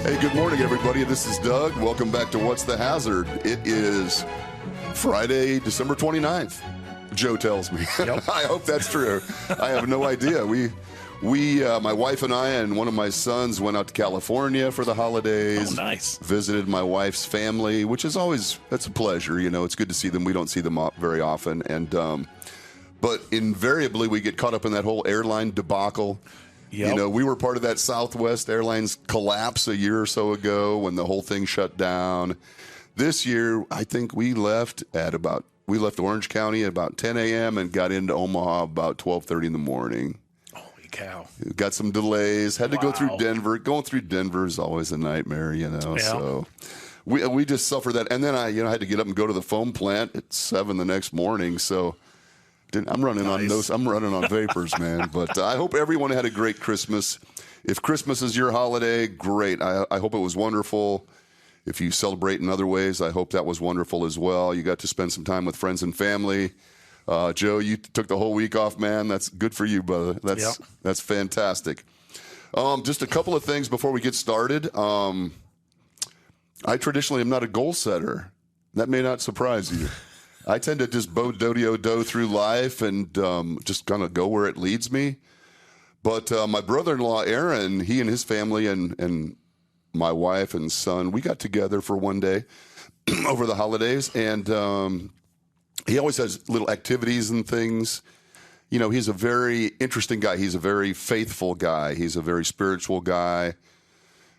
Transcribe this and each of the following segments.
Hey, good morning, everybody. This is Doug. Welcome back to What's the Hazard? It is Friday, December 29th. Joe tells me. Yep. I hope that's true. I have no idea. We, my wife and I and one of my sons went out to California for the holidays. Oh, nice. Visited my wife's family, which is always, that's a pleasure. You know, it's good to see them. We don't see them very often. And, but invariably we get caught up in that whole airline debacle. Yep. You know, we were part of that Southwest Airlines collapse a year or so ago when the whole thing shut down. This year, I think we left Orange County at about 10 a.m. and got into Omaha about 12:30 in the morning. Holy cow. Got some delays, had to go through Denver. Going through Denver is always a nightmare, you know. Yeah. So we just suffered that. And then I had to get up and go to the foam plant at 7 the next morning. So I'm running on vapors, man. But I hope everyone had a great Christmas. If Christmas is your holiday, great. I hope it was wonderful. If you celebrate in other ways, I hope that was wonderful as well. You got to spend some time with friends and family. Joe, you took the whole week off, man. That's good for you, brother. That's fantastic. Just a couple of things before we get started. I traditionally am not a goal setter. That may not surprise you. I tend to just do through life and just kind of go where it leads me. But my brother-in-law, Aaron, he and his family and my wife and son, we got together for one day over the holidays. And he always has little activities and things. You know, he's a very interesting guy. He's a very faithful guy. He's a very spiritual guy.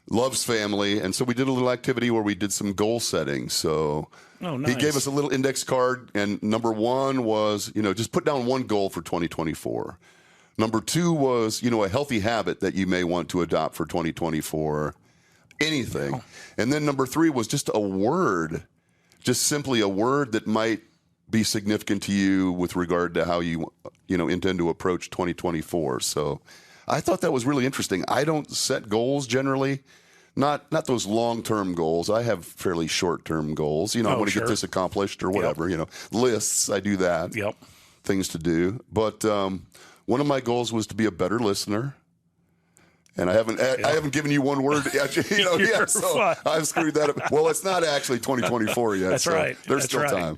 Loves family. And so we did a little activity where we did some goal setting. So nice. He gave us a little index card, and number one was, just put down one goal for 2024. Number two was, a healthy habit that you may want to adopt for 2024. Anything. Oh. And then number three was just a word, just simply a word that might be significant to you with regard to how you intend to approach 2024. So I thought that was really interesting. I don't set goals generally, not those long-term goals. I have fairly short-term goals. I want to get this accomplished or whatever. Yep. Lists. I do that. Yep. Things to do. But one of my goals was to be a better listener. And I haven't given you one word yet. So I've screwed that up. Well, it's not actually 2024 yet. That's so right. There's still time.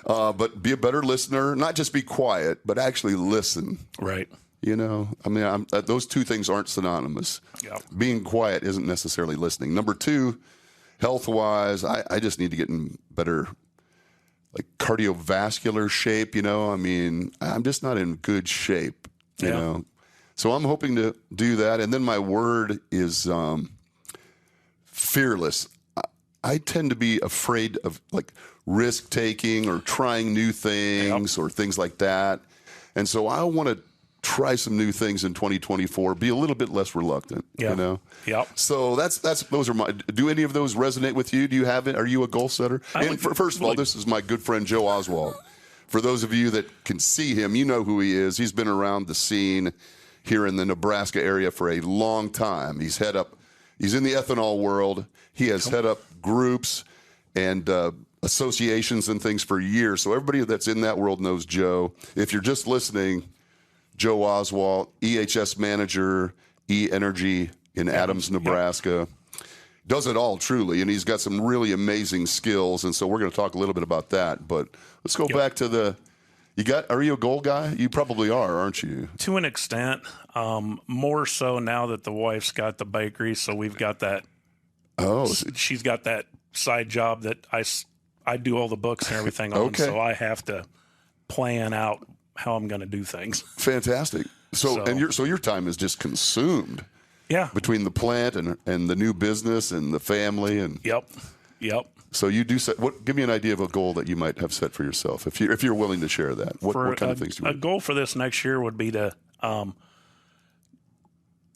But be a better listener, not just be quiet, but actually listen. Right. Those two things aren't synonymous. Yep. Being quiet isn't necessarily listening. Number two, health-wise, I just need to get in better, like cardiovascular shape. I'm just not in good shape. You know. So I'm hoping to do that. And then my word is fearless. I tend to be afraid of like risk taking or trying new things or things like that. And so I want to try some new things in 2024, be a little bit less reluctant, Yep. So those are do any of those resonate with you? Do you have it? Are you a goal setter? First of all, this is my good friend, Joe Oswalt. For those of you that can see him, you know who he is. He's been around the scene here in the Nebraska area for a long time. He's in the ethanol world. He has head up groups and associations and things for years. So everybody that's in that world knows Joe. If you're just listening, Joe Oswalt, EHS manager, E-Energy in Adams, Nebraska. Does it all, truly, and he's got some really amazing skills, and so we're going to talk a little bit about that. But let's go back to are you a goal guy? You probably are, aren't you? To an extent, more so now that the wife's got the bakery, so we've got that. Oh, she's got that side job that I do all the books and everything on, so I have to plan out how I'm going to do things. Fantastic. So your time is just consumed. Yeah. Between the plant and the new business and the family and. Yep. So you do set. Give me an idea of a goal that you might have set for yourself, if you're willing to share that. What kind of things do you want? A goal for this next year would be to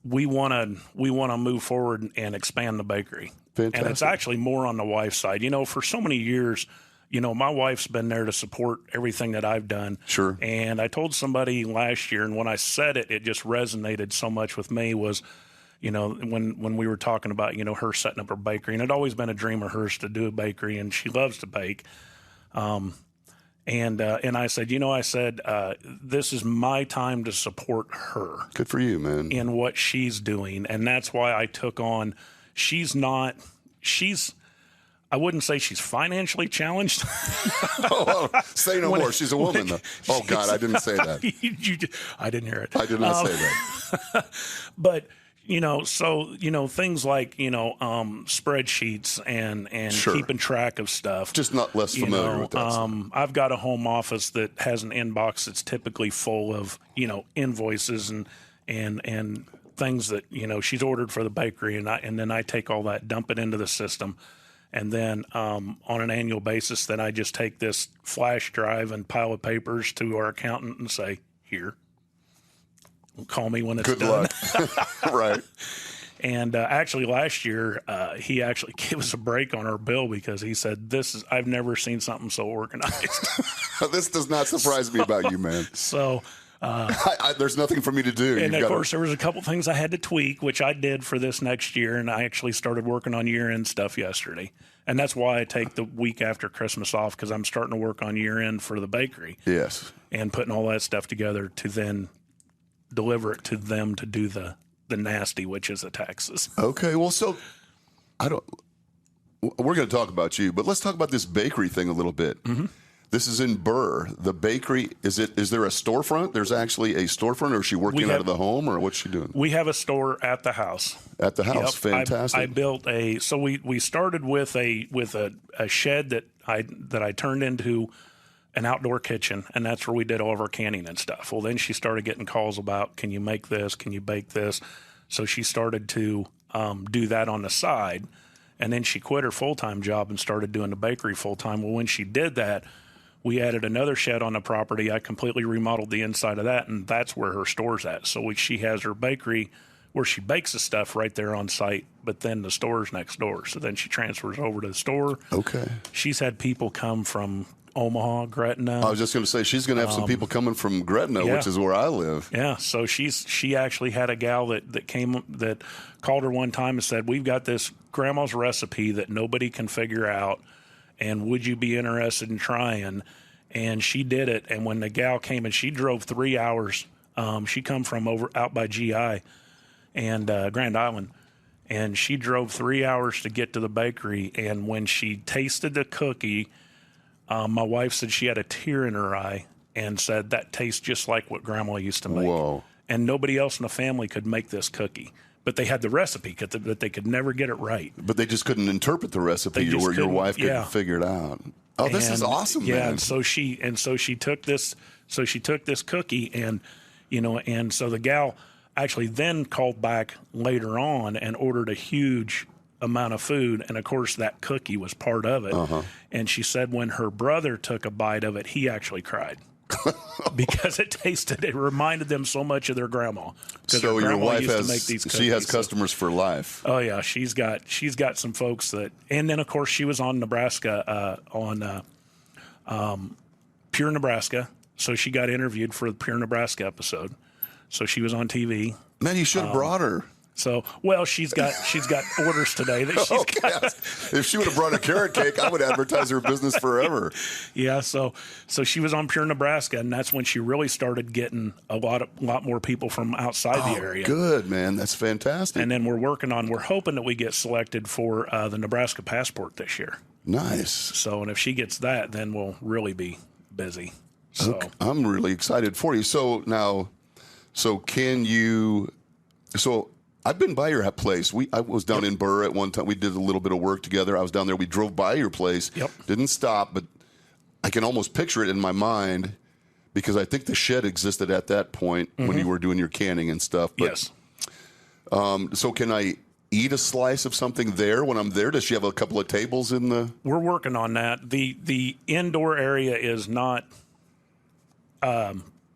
we want to move forward and expand the bakery. Fantastic. And it's actually more on the wife's side. For so many years, my wife's been there to support everything that I've done. Sure. And I told somebody last year, and when I said it, it just resonated so much with me was, when we were talking about, her setting up her bakery, and it'd always been a dream of hers to do a bakery, and she loves to bake. And I said, this is my time to support her. Good for you, man. In what she's doing. And that's why I took on, she's not. I wouldn't say she's financially challenged. Say no more. She's a woman, though. Oh, God, I didn't say that. I didn't hear it. I did not say that. But, things like, spreadsheets and Sure. keeping track of stuff. Just not less familiar with that. I've got a home office that has an inbox that's typically full of, invoices and things that, she's ordered for the bakery. And then I take all that, dump it into the system. And then on an annual basis, then I just take this flash drive and pile of papers to our accountant and say, here, call me when it's Good done. luck. Right. And actually last year, he actually gave us a break on our bill because he said, I've never seen something so organized. This does not surprise me about you, man. So there's nothing for me to do. And of course, there was a couple things I had to tweak, which I did for this next year. And I actually started working on year-end stuff yesterday. And that's why I take the week after Christmas off, because I'm starting to work on year-end for the bakery. Yes. And putting all that stuff together to then deliver it to them to do the nasty, which is the taxes. Okay. Well, so we're going to talk about you, but let's talk about this bakery thing a little bit. Mm-hmm. This is in Burr. The bakery, is there a storefront? There's actually a storefront, or is she working out of the home, or what's she doing? We have a store at the house. At the house. Yep. Fantastic. I built so we started with a shed that I turned into an outdoor kitchen, and that's where we did all of our canning and stuff. Well, then she started getting calls about, can you make this? Can you bake this? So she started to do that on the side, and then she quit her full-time job and started doing the bakery full-time. Well, when she did that, we added another shed on the property. I completely remodeled the inside of that, and that's where her store's at. So she has her bakery where she bakes the stuff right there on site, but then the store's next door. So then she transfers over to the store. Okay. She's had people come from Omaha, Gretna. I was just going to say, she's going to have some people coming from Gretna, which is where I live. Yeah. So she actually had a gal that called her one time and said, we've got this grandma's recipe that nobody can figure out, and would you be interested in trying? And she did it. And when the gal came, and she drove 3 hours, she come from out by GI and Grand Island, and she drove 3 hours to get to the bakery. And when she tasted the cookie, my wife said she had a tear in her eye and said, that tastes just like what Grandma used to make. Whoa. And nobody else in the family could make this cookie. But they had the recipe, but they could never get it right. But they just couldn't interpret the recipe where your wife couldn't figure it out. Oh, this is awesome, man. Yeah, and so she took this cookie, and so the gal actually then called back later on and ordered a huge amount of food, and of course that cookie was part of it. Uh-huh. And she said when her brother took a bite of it, he actually cried. Because it reminded them so much of their grandma. So your wife used to make these cookies, she has customers for life. Oh yeah, she's got some folks that, and then of course she was on Nebraska Pure Nebraska, so she got interviewed for the Pure Nebraska episode. So she was on TV. Man, you should have brought her. So, well, she's got orders today that she's got. If she would have brought a carrot cake, I would advertise her business forever. Yeah, so she was on Pure Nebraska, and that's when she really started getting a lot more people from outside the area. Good, man. That's fantastic. And then we're hoping that we get selected for the Nebraska passport this year. Nice. So, and if she gets that, then we'll really be busy. So okay. I'm really excited for you. So now, I've been by your place. I was down in Burr at one time. We did a little bit of work together. I was down there. We drove by your place. Yep. Didn't stop, but I can almost picture it in my mind because I think the shed existed at that point when you were doing your canning and stuff. But, yes. So can I eat a slice of something there when I'm there? Does she have a couple of tables in the? We're working on that. The indoor area is not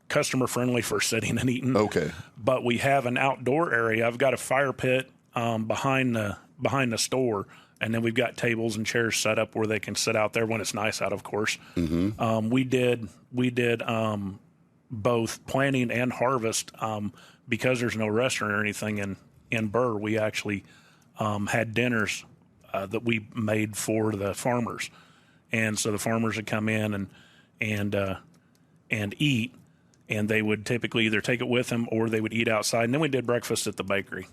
customer friendly for sitting and eating. Okay. But we have an outdoor area. I've got a fire pit behind the store, and then we've got tables and chairs set up where they can sit out there when it's nice out, of course. Mm-hmm. We did both planting and harvest because there's no restaurant or anything in Burr. We actually had dinners that we made for the farmers, and so the farmers would come in and eat. and they would typically either take it with them or they would eat outside. And then we did breakfast at the bakery,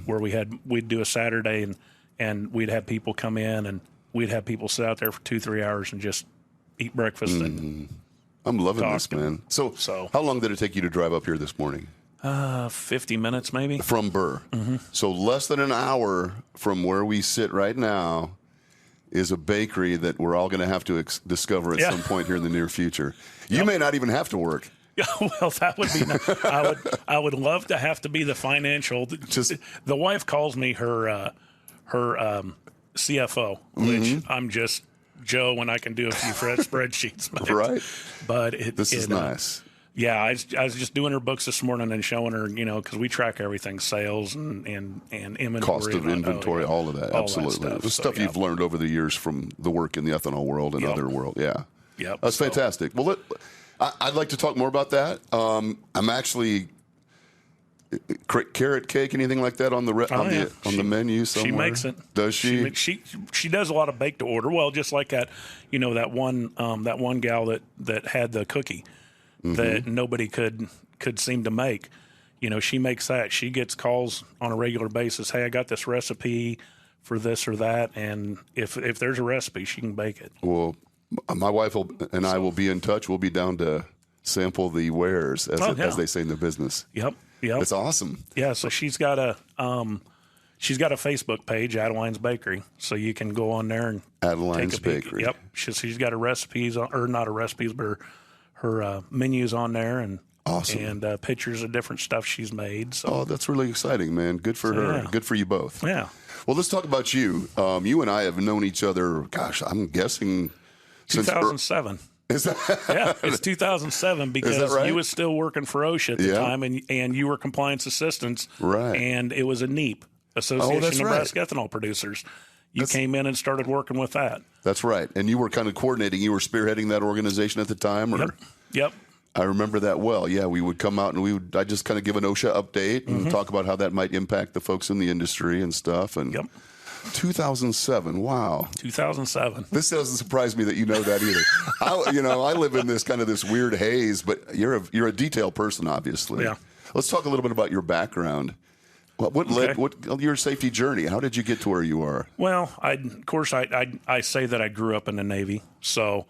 where we'd do a Saturday, and we'd have people come in, and we'd have people sit out there for 2-3 hours and just eat breakfast. And I'm loving this, man. So how long did it take you to drive up here this morning? 50 minutes maybe. From Burr. So less than an hour from where we sit right now is a bakery that we're all going to have to discover at some point here in the near future. You may not even have to work. Well, that would be nice. I would love to have to be the financial. The wife calls me her CFO, which I'm just Joe when I can do a few spreadsheets. But this is nice. Yeah, I was just doing her books this morning and showing her, because we track everything, sales and inventory. Cost of inventory, all of that, absolutely. That stuff. The stuff you've learned over the years from the work in the ethanol world and other world, That's fantastic. Well, I'd like to talk more about that. I'm actually carrot cake, anything like that on the the menu somewhere. She makes it. Does she? She does a lot of bake to order. Well, just like that, that one gal that had the cookie that nobody could seem to make. She makes that. She gets calls on a regular basis. Hey, I got this recipe for this or that, and if there's a recipe, she can bake it. Well, my wife and I will be in touch. We'll be down to sample the wares, as they say in the business. Yep. It's awesome. Yeah. So she's got a Facebook page, Adeline's Bakery. So you can go on there and Adeline's take a peek. Bakery. Yep. She's got her recipes or not her recipes, but her menus on there, and awesome, and pictures of different stuff she's made. So that's really exciting, man. Good for her. Yeah. Good for you both. Yeah. Well, let's talk about you. You and I have known each other. Gosh, I'm guessing 2007. Is that? Yeah, it's 2007 because you was still working for OSHA at the time, and you were compliance assistants, right? And it was a NEP, Association of Nebraska Ethanol Producers. You came in and started working with that. That's right, and you were kind of coordinating. You were spearheading that organization at the time, or Yep. I remember that well. Yeah, we would come out and I just kind of give an OSHA update and talk about how that might impact the folks in the industry and stuff. And 2007, wow. 2007. This doesn't surprise me that you know that either. I live in this weird haze, but you're a detail person, obviously. Yeah. Let's talk a little bit about your background. What led your safety journey? How did you get to where you are? Well, I say that I grew up in the Navy, so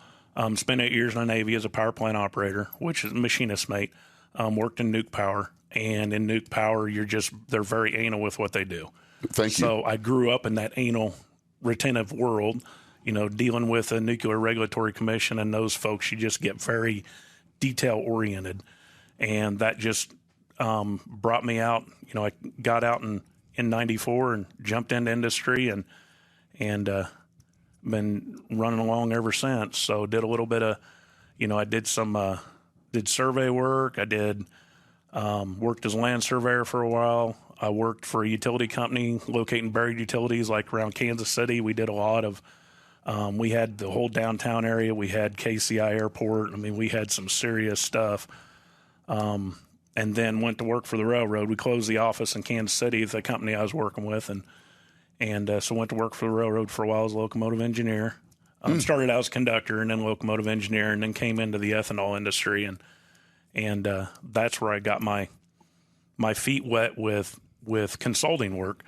spent 8 years in the Navy as a power plant operator, which is a machinist mate. Worked in nuke power, and in nuke power, they're very anal with what they do. Thank you. So I grew up in that anal retentive world, dealing with the Nuclear Regulatory Commission and those folks. You just get very detail oriented, and that just brought me out. I got out in 94 and jumped into industry and been running along ever since. So did a little bit of, I did some, did survey work. I did, worked as a land surveyor for a while. I worked for a utility company locating buried utilities like around Kansas City. We did a lot of, we had the whole downtown area. We had KCI Airport. I mean, we had some serious stuff. And then went to work for the railroad. We closed the office in Kansas City, the company I was working with, and so went to work for the railroad for a while as a locomotive engineer. Started out as conductor and then locomotive engineer, and then came into the ethanol industry, and that's where I got my feet wet with consulting work.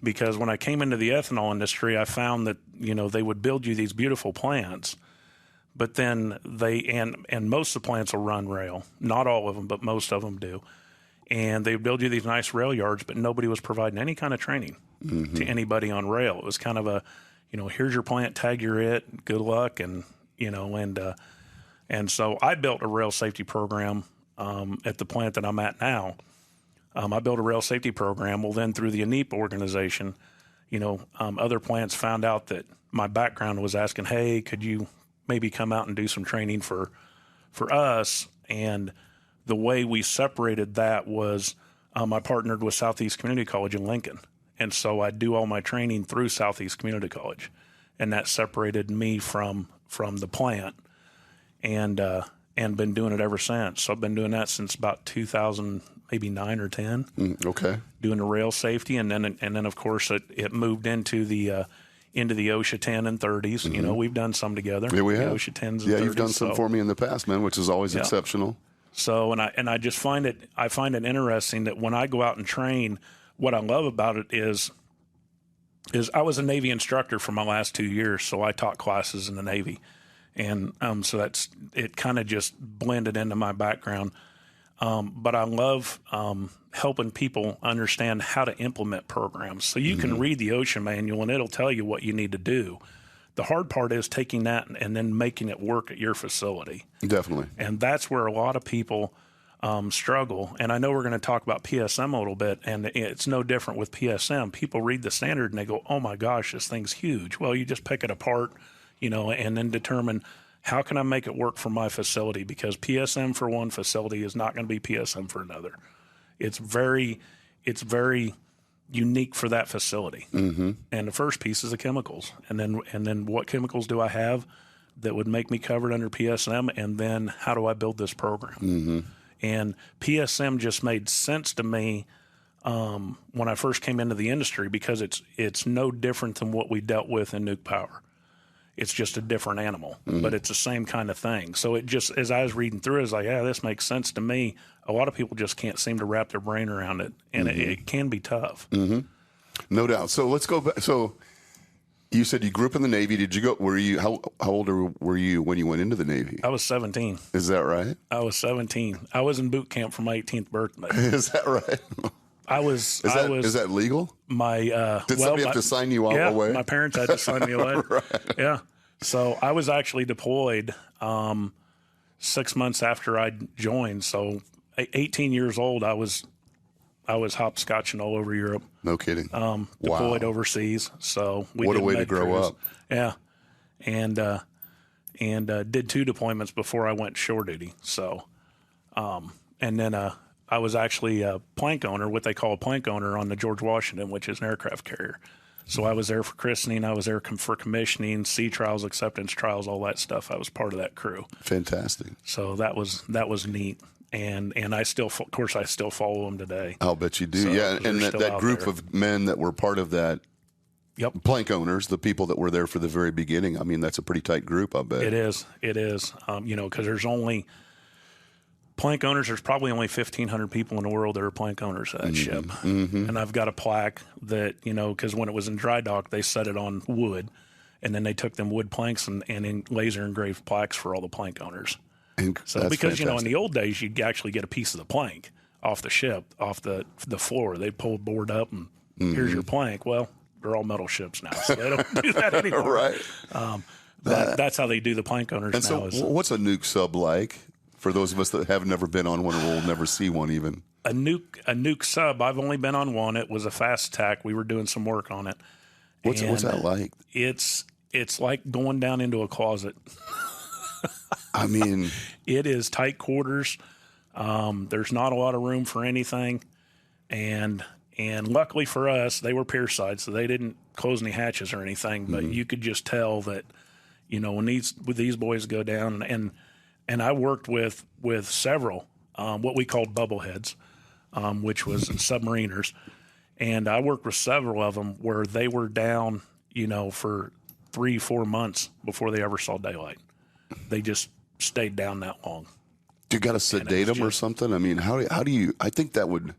Because when I came into the ethanol industry, I found that they would build you these beautiful plants. But then and most of the plants will run rail. Not all of them, but most of them do. And they build you these nice rail yards, but nobody was providing any kind of training to anybody on rail. It was kind of a, here's your plant, tag you're it, good luck. And so I built a rail safety program at the plant that I'm at now. I built a rail safety program. Well, then through the ANEP organization, other plants found out that my background was asking, hey, could you maybe come out and do some training for us? And the way we separated that was I partnered with Southeast Community College in Lincoln. And so I do all my training through Southeast Community College. And that separated me from the plant and been doing it ever since. So I've been doing that since about 2000, maybe 9 or 10. Okay. Doing the rail safety. And then of course it moved into the OSHA 10 and 30s. We've done some together. Yeah, we have. OSHA 10s and 30s. Yeah, you've done some for me in the past, man, which is always exceptional. So, and I just find it interesting that when I go out and train, what I love about it is I was a Navy instructor for my last 2 years, so I taught classes in the Navy, and so it kind of just blended into my background. But I love helping people understand how to implement programs. So you can read the OSHA manual and it'll tell you what you need to do. The hard part is taking that and then making it work at your facility. Definitely. And that's where a lot of people struggle. And I know we're going to talk about PSM a little bit, and it's no different with PSM. People read the standard and they go, oh my gosh, this thing's huge. Well, you just pick it apart, and then determine, how can I make it work for my facility? Because PSM for one facility is not going to be PSM for another. It's very unique for that facility. And the first piece is the chemicals. And then what chemicals do I have that would make me covered under PSM? And then how do I build this program? And PSM just made sense to me when I first came into the industry, because it's no different than what we dealt with in nuke power. It's just a different animal, but it's the same kind of thing. So it just, as I was reading through it, I was like, yeah, this makes sense to me. A lot of people just can't seem to wrap their brain around it, and it can be tough. No doubt. So let's go back. So you said you grew up in the Navy. Did you go, how old were you when you went into the Navy? I was 17. Is that right? I was 17. I was in boot camp for my 18th birthday. Is that right? Is that legal? Did somebody have to sign you away? My parents had to sign me away. Right. Yeah. So I was actually deployed 6 months after I joined. So 18 years old, I was hopscotching all over Europe. No kidding. Deployed overseas. So what a way to grow up. Yeah. And did 2 deployments before I went shore duty. So, and then I was actually a plank owner, what they call a plank owner on the George Washington, which is an aircraft carrier. So I was there for christening, I was there for commissioning, sea trials, acceptance trials, all that stuff. I was part of that crew. Fantastic. So that was neat. And I still follow them today. I'll bet you do. So yeah. And that group of men that were part of that, plank owners, the people that were there for the very beginning, I mean, that's a pretty tight group, I bet. It is. Because there's only plank owners, there's probably only 1,500 people in the world that are plank owners of that ship. And I've got a plaque that, because when it was in dry dock, they set it on wood, and then they took them wood planks and laser engraved plaques for all the plank owners. So because, fantastic. in the old days, you'd actually get a piece of the plank off the ship, off the floor. They'd pull a board up and here's your plank. Well, they're all metal ships now, so they don't do that anymore. Right. That's how they do the plank owners now. And so what's a nuke sub like? For those of us that have never been on one or will never see one even. A nuke sub, I've only been on one. It was a fast attack. We were doing some work on it. What's that like? It's like going down into a closet. I mean, it is tight quarters. There's not a lot of room for anything. And luckily for us, they were pier side, so they didn't close any hatches or anything. But you could just tell that, when these boys go down, and I worked with several, what we called bubbleheads, which was submariners. And I worked with several of them where they were down, for 3-4 months before they ever saw daylight. They just stayed down that long. Do you got to sedate them or something? I mean, how do you, I think that would,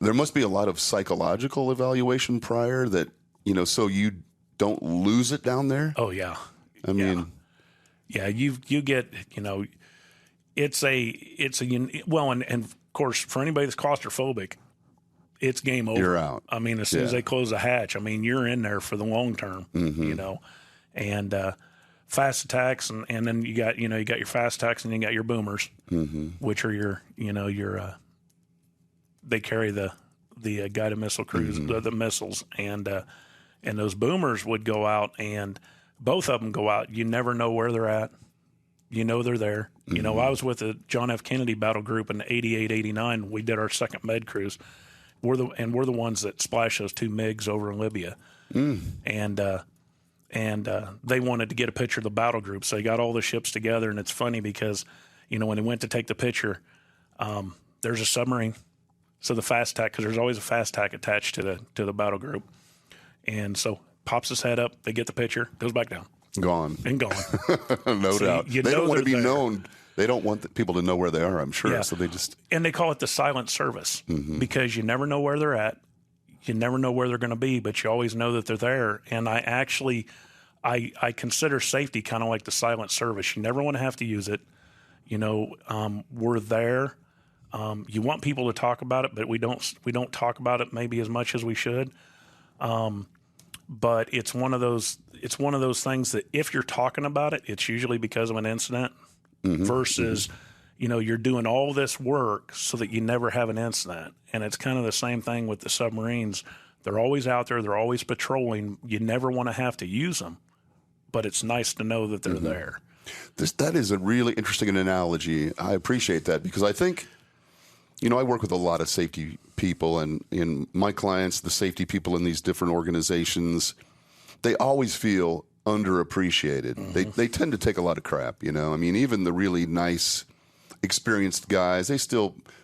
there must be a lot of psychological evaluation prior that, so you don't lose it down there? Oh, yeah. I mean... Yeah, you get, it's and of course, for anybody that's claustrophobic, it's game over. You're out. I mean, as soon as they close the hatch, I mean, you're in there for the long term, and fast attacks, and then you got your fast attacks, and you got your boomers, which are your they carry the guided missile crews, the missiles, and those boomers would go out, and both of them go out. You never know where they're at. They're there. I was with the John F. Kennedy battle group in 88, 89. We did our second med cruise. We're the ones that splashed those 2 MiGs over in Libya. And they wanted to get a picture of the battle group. So they got all the ships together. And it's funny because, when they went to take the picture, there's a submarine. So the fast tack, because there's always a fast tack attached to the battle group. And so pops his head up, they get the picture, goes back down. Gone. And gone. No doubt. They don't want to be known They don't want people to know where they are, I'm sure. Yeah. So they just... And they call it the silent service because you never know where they're at. You never know where they're going to be, but you always know that they're there. And I consider safety kind of like the silent service. You never want to have to use it. We're there. You want people to talk about it, but we don't talk about it maybe as much as we should. But it's one of those things that if you're talking about it, it's usually because of an incident versus, you're doing all this work so that you never have an incident. And it's kind of the same thing with the submarines. They're always out there. They're always patrolling. You never want to have to use them, but it's nice to know that they're there. That is a really interesting analogy. I appreciate that because I think, I work with a lot of safety people, and in my clients, the safety people in these different organizations, they always feel underappreciated. They tend to take a lot of crap, even the really nice, experienced guys,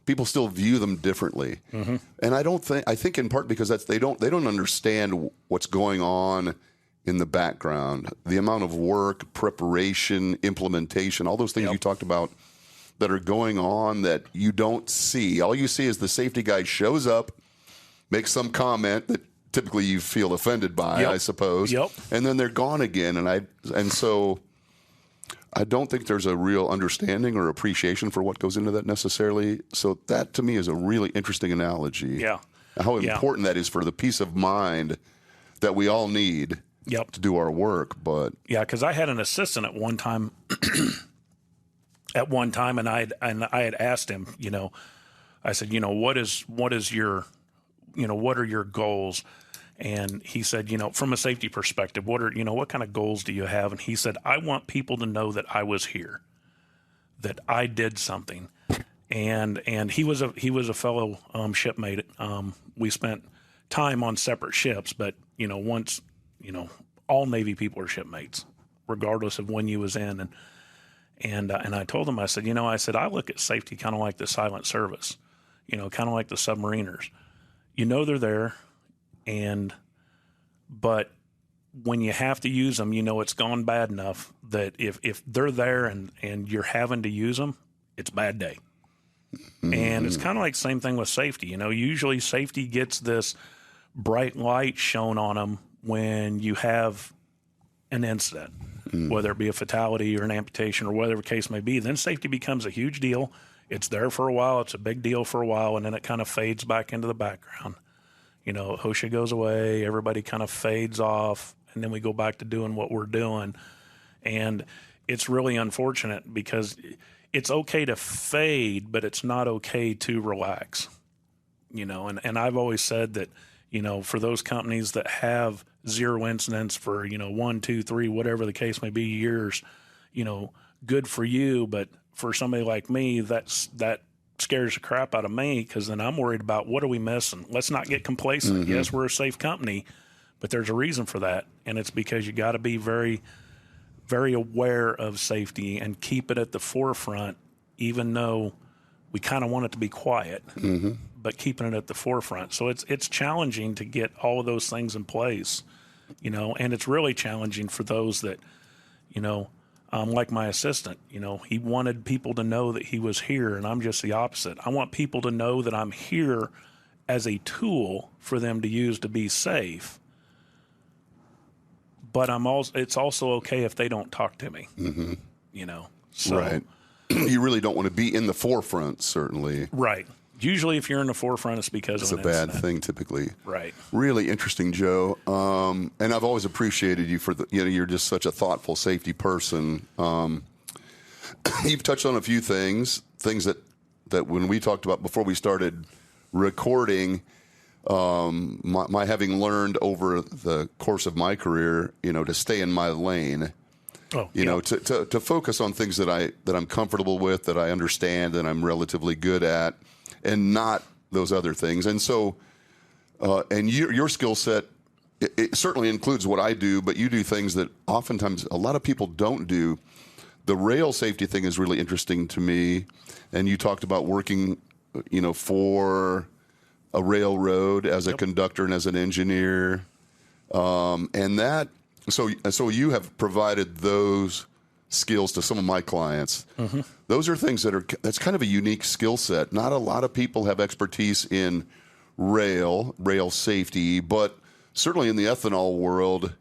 people still view them differently. And I think in part because they don't understand what's going on in the background, the amount of work, preparation, implementation, all those things you talked about that are going on that you don't see. All you see is the safety guy shows up, makes some comment that typically you feel offended by, I suppose, and then they're gone again. And so I don't think there's a real understanding or appreciation for what goes into that necessarily. So that to me is a really interesting analogy. Yeah. How important that is for the peace of mind that we all need to do our work. But because I had an assistant at one time. And I had asked him, I said, what is your, what are your goals? And he said, from a safety perspective, what kind of goals do you have? And he said, I want people to know that I was here, that I did something. And he was a fellow shipmate. We spent time on separate ships, but all Navy people are shipmates, regardless of when you was in. And I told him, I said, I look at safety kind of like the silent service, kind of like the submariners. They're there, but when you have to use them, it's gone bad enough that if they're there and you're having to use them, it's a bad day. And it's kind of like the same thing with safety. Usually safety gets this bright light shown on them when you have an incident, whether it be a fatality or an amputation or whatever the case may be. Then safety becomes a huge deal. It's there for a while. It's a big deal for a while, and then it kind of fades back into the background. OSHA goes away. Everybody kind of fades off, and then we go back to doing what we're doing. And it's really unfortunate because it's okay to fade, but it's not okay to relax. And I've always said that, for those companies that have zero incidents for, 1, 2, 3, whatever the case may be, years, good for you. But for somebody like me, that scares the crap out of me because then I'm worried about what are we missing? Let's not get complacent. Yes, we're a safe company, but there's a reason for that. And it's because you got to be very, very aware of safety and keep it at the forefront, even though we kind of want it to be quiet. But keeping it at the forefront. So it's challenging to get all of those things in place, and it's really challenging for those that, like my assistant, he wanted people to know that he was here, and I'm just the opposite. I want people to know that I'm here as a tool for them to use to be safe. But it's also okay if they don't talk to me, So, right. You really don't want to be in the forefront, certainly. Right. Usually if you're in the forefront, it's because of an incident. It's a bad thing typically. Right. Really interesting, Joe. And I've always appreciated you for you're just such a thoughtful safety person. You've touched on a few things that when we talked about before we started recording, my having learned over the course of my career, to stay in my lane. To focus on things that I'm comfortable with, that I understand, and I'm relatively good at, and not those other things. And so, and your skill set, it certainly includes what I do, but you do things that oftentimes a lot of people don't do. The rail safety thing is really interesting to me. And you talked about working, for a railroad as a conductor and as an engineer. And that, so you have provided those skills to some of my clients. Those are things that's kind of a unique skill set. Not a lot of people have expertise in rail safety, but certainly in the ethanol world,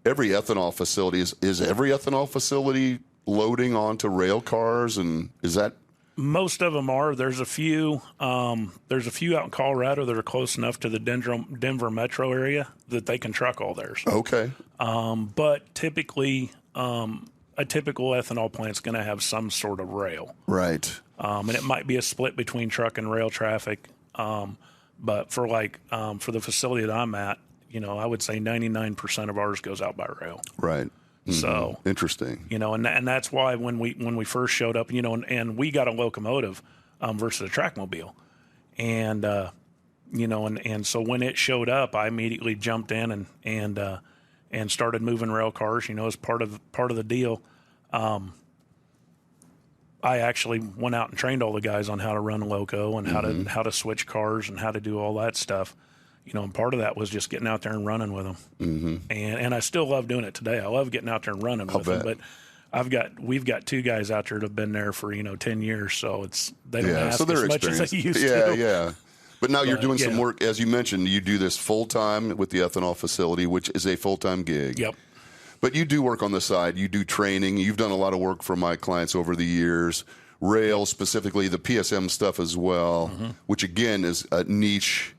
every ethanol facility is every ethanol facility loading onto rail cars, and is that? Most of them are. There's a few out in Colorado that are close enough to the Denver metro area that they can truck all theirs. Okay. But typically, a typical ethanol plant's going to have some sort of rail. Right. And it might be a split between truck and rail traffic. But for the facility that I'm at, I would say 99% of ours goes out by rail. Right. Mm-hmm. So interesting. And that's why when we first showed up, and we got a locomotive versus a trackmobile, and and so when it showed up, I immediately jumped in and started moving rail cars. As part of the deal. I actually went out and trained all the guys on how to run a loco and how to switch cars and how to do all that stuff. And part of that was just getting out there and running with them. Mm-hmm. And I still love doing it today. I love getting out there and running with them. But we've got two guys out there that have been there for 10 years, so they don't ask as much as they used to. Yeah. But now you're doing some work, as you mentioned. You do this full time with the ethanol facility, which is a full time gig. Yep. But you do work on the side. You do training. You've done a lot of work for my clients over the years. Rail, specifically the PSM stuff as well, which again is a niche.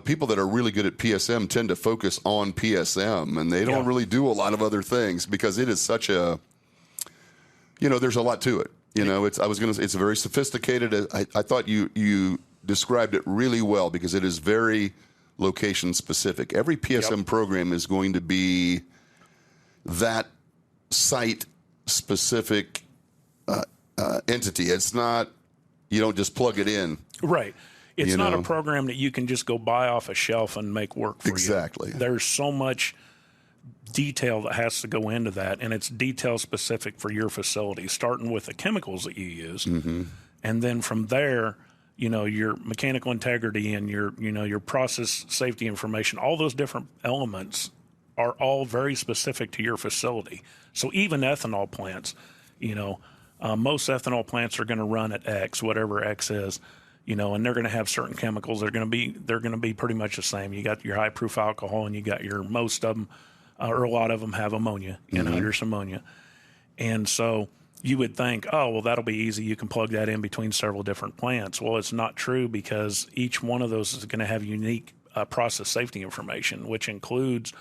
People that are really good at PSM tend to focus on PSM, and they don't really do a lot of other things because it is such a, there's a lot to it. It's very sophisticated. I thought you described it really well because it is very location specific. Every PSM program is going to be that site specific entity. It's not, you don't just plug it in. Right. It's not a program that you can just go buy off a shelf and make work for you. Exactly. There's so much detail that has to go into that, and it's detail specific for your facility, starting with the chemicals that you use. And then from there, your mechanical integrity and your process safety information, all those different elements are all very specific to your facility. So even ethanol plants, most ethanol plants are going to run at X, whatever X is, and they're going to have certain chemicals. They're going to be pretty much the same. You got your high proof alcohol, and you got most of them, or a lot of them have ammonia, anhydrous ammonia. And so you would think, oh, well, that'll be easy. You can plug that in between several different plants. Well, it's not true because each one of those is going to have unique process safety information, which includes,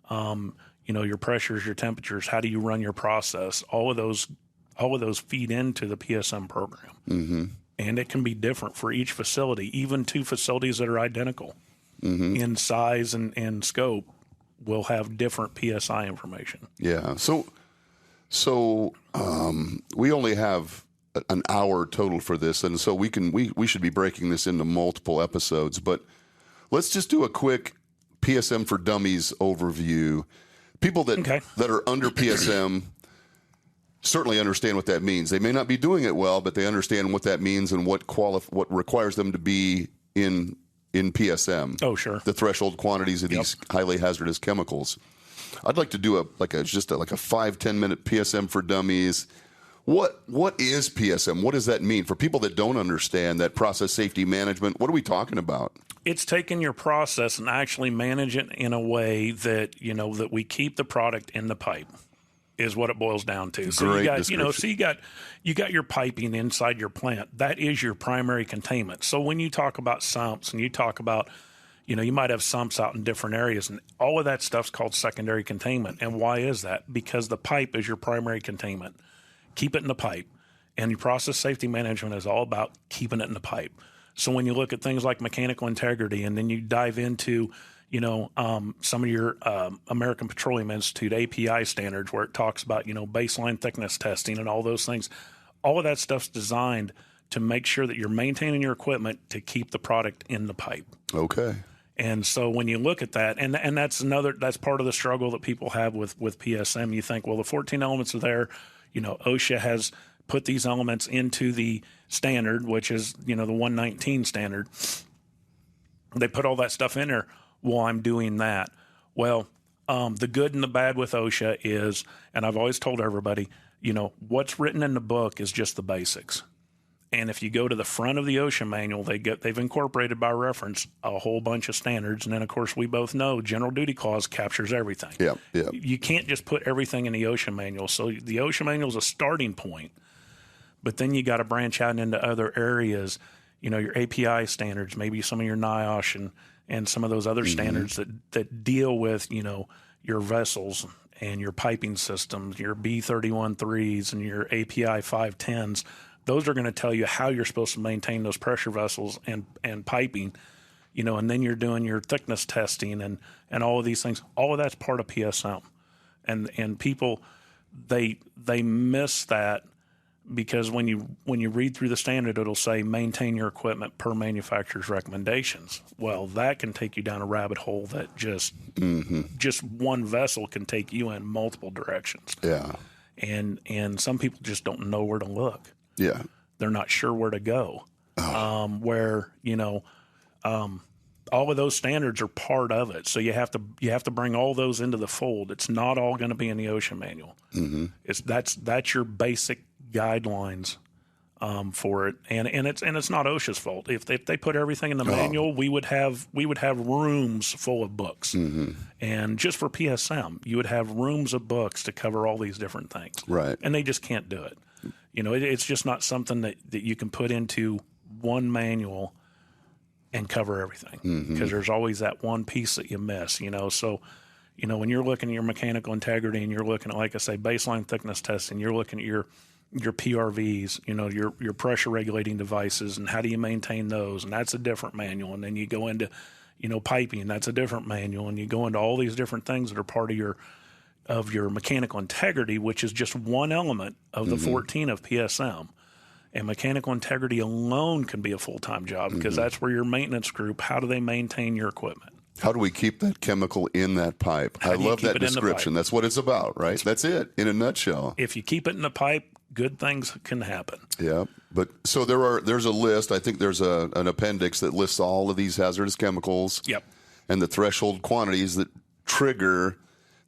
your pressures, your temperatures, how do you run your process? All of those feed into the PSM program. And it can be different for each facility. Even two facilities that are identical in size and scope will have different PSI information. Yeah. So we only have an hour total for this, and so we should be breaking this into multiple episodes. But let's just do a quick PSM for Dummies overview. People that are under PSM certainly understand what that means. They may not be doing it well, but they understand what that means and what requires them to be in PSM. Oh, sure. The threshold quantities of these highly hazardous chemicals. I'd like to do a 5-10 minute PSM for Dummies. What is PSM? What does that mean for people that don't understand that process safety management? What are we talking about? It's taking your process and actually manage it in a way that that we keep the product in the pipe. Is what it boils down to. So you got your piping inside your plant. That is your primary containment. So when you talk about sumps and you talk about, you might have sumps out in different areas, and all of that stuff's called secondary containment. And why is that? Because the pipe is your primary containment. Keep it in the pipe. And your process safety management is all about keeping it in the pipe. So when you look at things like mechanical integrity, and then you dive into some of your American Petroleum Institute API standards where it talks about, baseline thickness testing and all those things. All of that stuff's designed to make sure that you're maintaining your equipment to keep the product in the pipe. Okay. And so when you look at that, and that's part of the struggle that people have with PSM. You think, well, the 14 elements are there. OSHA has put these elements into the standard, which is, the 119 standard. They put all that stuff in there. Well, I'm doing that. Well, The good and the bad with OSHA is, and I've always told everybody, what's written in the book is just the basics. And if you go to the front of the OSHA manual, they've incorporated by reference a whole bunch of standards. And then, of course, we both know general duty clause captures everything. Yeah. You can't just put everything in the OSHA manual. So the OSHA manual is a starting point, but then you got to branch out into other areas, your API standards, maybe some of your NIOSH and some of those other standards that deal with, your vessels and your piping systems, your B31.3s and your API 510s. Those are going to tell you how you're supposed to maintain those pressure vessels and piping, and then you're doing your thickness testing and all of these things. All of that's part of PSM. And people, they miss that because when you read through the standard, it'll say maintain your equipment per manufacturer's recommendations. Well, that can take you down a rabbit hole that just one vessel can take you in multiple directions. Yeah. And some people just don't know where to look. Yeah. They're not sure where to go. All of those standards are part of it. So you have to bring all those into the fold. It's not all going to be in the OSHA manual. That's your basic guidelines for it. And it's not OSHA's fault. If they put everything in the manual, we would have rooms full of books. And just for PSM, you would have rooms of books to cover all these different things. Right. And they just can't do it. It's just not something that you can put into one manual and cover everything, because there's always that one piece that you miss, So, when you're looking at your mechanical integrity and you're looking at, like I say, baseline thickness testing, you're looking at your PRVs, your pressure regulating devices, and how do you maintain those? And that's a different manual. And then you go into, piping, that's a different manual. And you go into all these different things that are part of your mechanical integrity, which is just one element of the 14 of PSM. And mechanical integrity alone can be a full-time job, because that's where your maintenance group, how do they maintain your equipment? How do we keep that chemical in that pipe? I love that description. That's what it's about, right? That's it in a nutshell. If you keep it in the pipe, good things can happen. Yeah. But so there's a list. I think there's an appendix that lists all of these hazardous chemicals. Yep. And the threshold quantities that trigger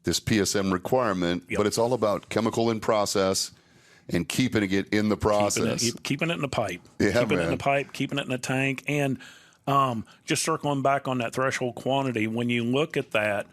this PSM requirement. But it's all about chemical in process and keeping it in the process. Keeping it in the pipe. Yeah, keeping it in the pipe, keeping it in the tank. And just circling back on that threshold quantity, when you look at that,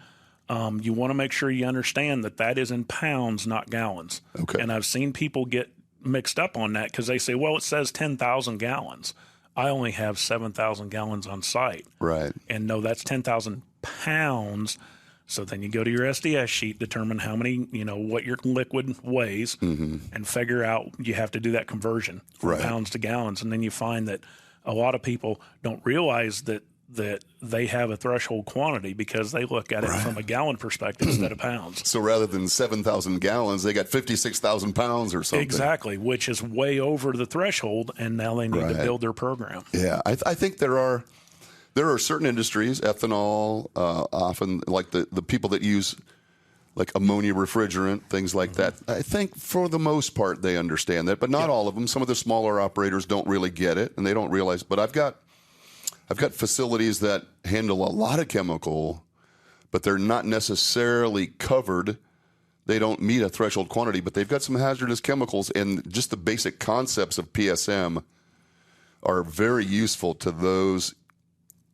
you want to make sure you understand that is in pounds, not gallons. Okay. And I've seen people get mixed up on that because they say, well, it says 10,000 gallons. I only have 7,000 gallons on site. Right. And no, that's 10,000 pounds. So then you go to your SDS sheet, determine how many, what your liquid weighs, and figure out, you have to do that conversion from pounds to gallons. And then you find that a lot of people don't realize that they have a threshold quantity because they look at it from a gallon perspective instead of pounds. So rather than 7,000 gallons, they got 56,000 pounds or something. Exactly, which is way over the threshold, and now they need to build their program. Yeah, I think there are certain industries, ethanol, often like the people that use like ammonia refrigerant, things like that. I think for the most part they understand that, but not all of them. Some of the smaller operators don't really get it, and they don't realize. But I've got facilities that handle a lot of chemical, but they're not necessarily covered. They don't meet a threshold quantity, but they've got some hazardous chemicals, and just the basic concepts of PSM are very useful to those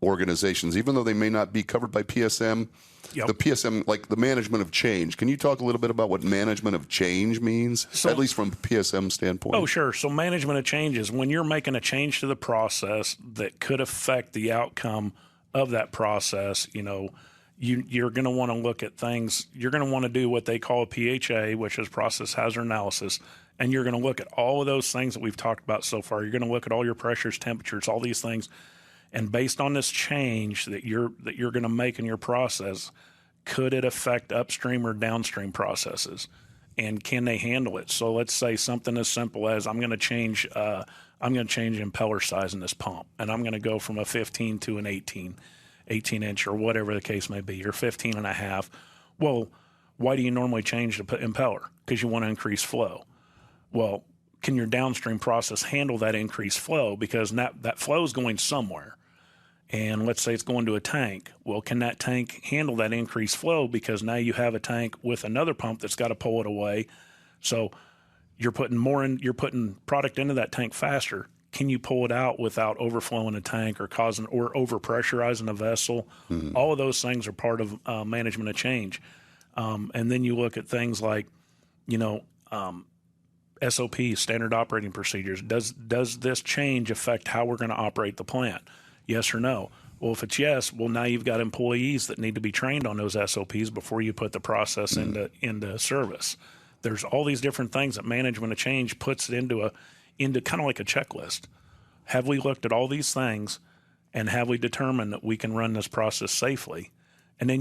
organizations, even though they may not be covered by PSM. The PSM, like the management of change. Can you talk a little bit about what management of change means, at least from a PSM standpoint? Oh, sure. So management of change is when you're making a change to the process that could affect the outcome of that process. You're going to want to look at things. You're going to want to do what they call a PHA, which is process hazard analysis. And you're going to look at all of those things that we've talked about so far. You're going to look at all your pressures, temperatures, all these things. And based on this change that you're going to make in your process, could it affect upstream or downstream processes? And can they handle it? So let's say something as simple as I'm going to change impeller size in this pump, and I'm going to go from a 15 to an 18 inch or whatever the case may be, or 15 and a half. Well, why do you normally change the impeller? Because you want to increase flow. Well, can your downstream process handle that increased flow? Because that flow is going somewhere. and let's say it's going to a tank. Well, can that tank handle that increased flow? Because now you have a tank with another pump that's got to pull it away. So you're putting you're putting product into that tank faster. Can you pull it out without overflowing a tank or overpressurizing a vessel? All of those things are part of management of change. And then you look at things like, SOP, standard operating procedures. Does this change affect how we're going to operate the plant? Yes or no? Well, if it's yes, well, now you've got employees that need to be trained on those SOPs before you put the process into service. There's all these different things that management of change puts it into kind of like a checklist. Have we looked at all these things, and have we determined that we can run this process safely? And then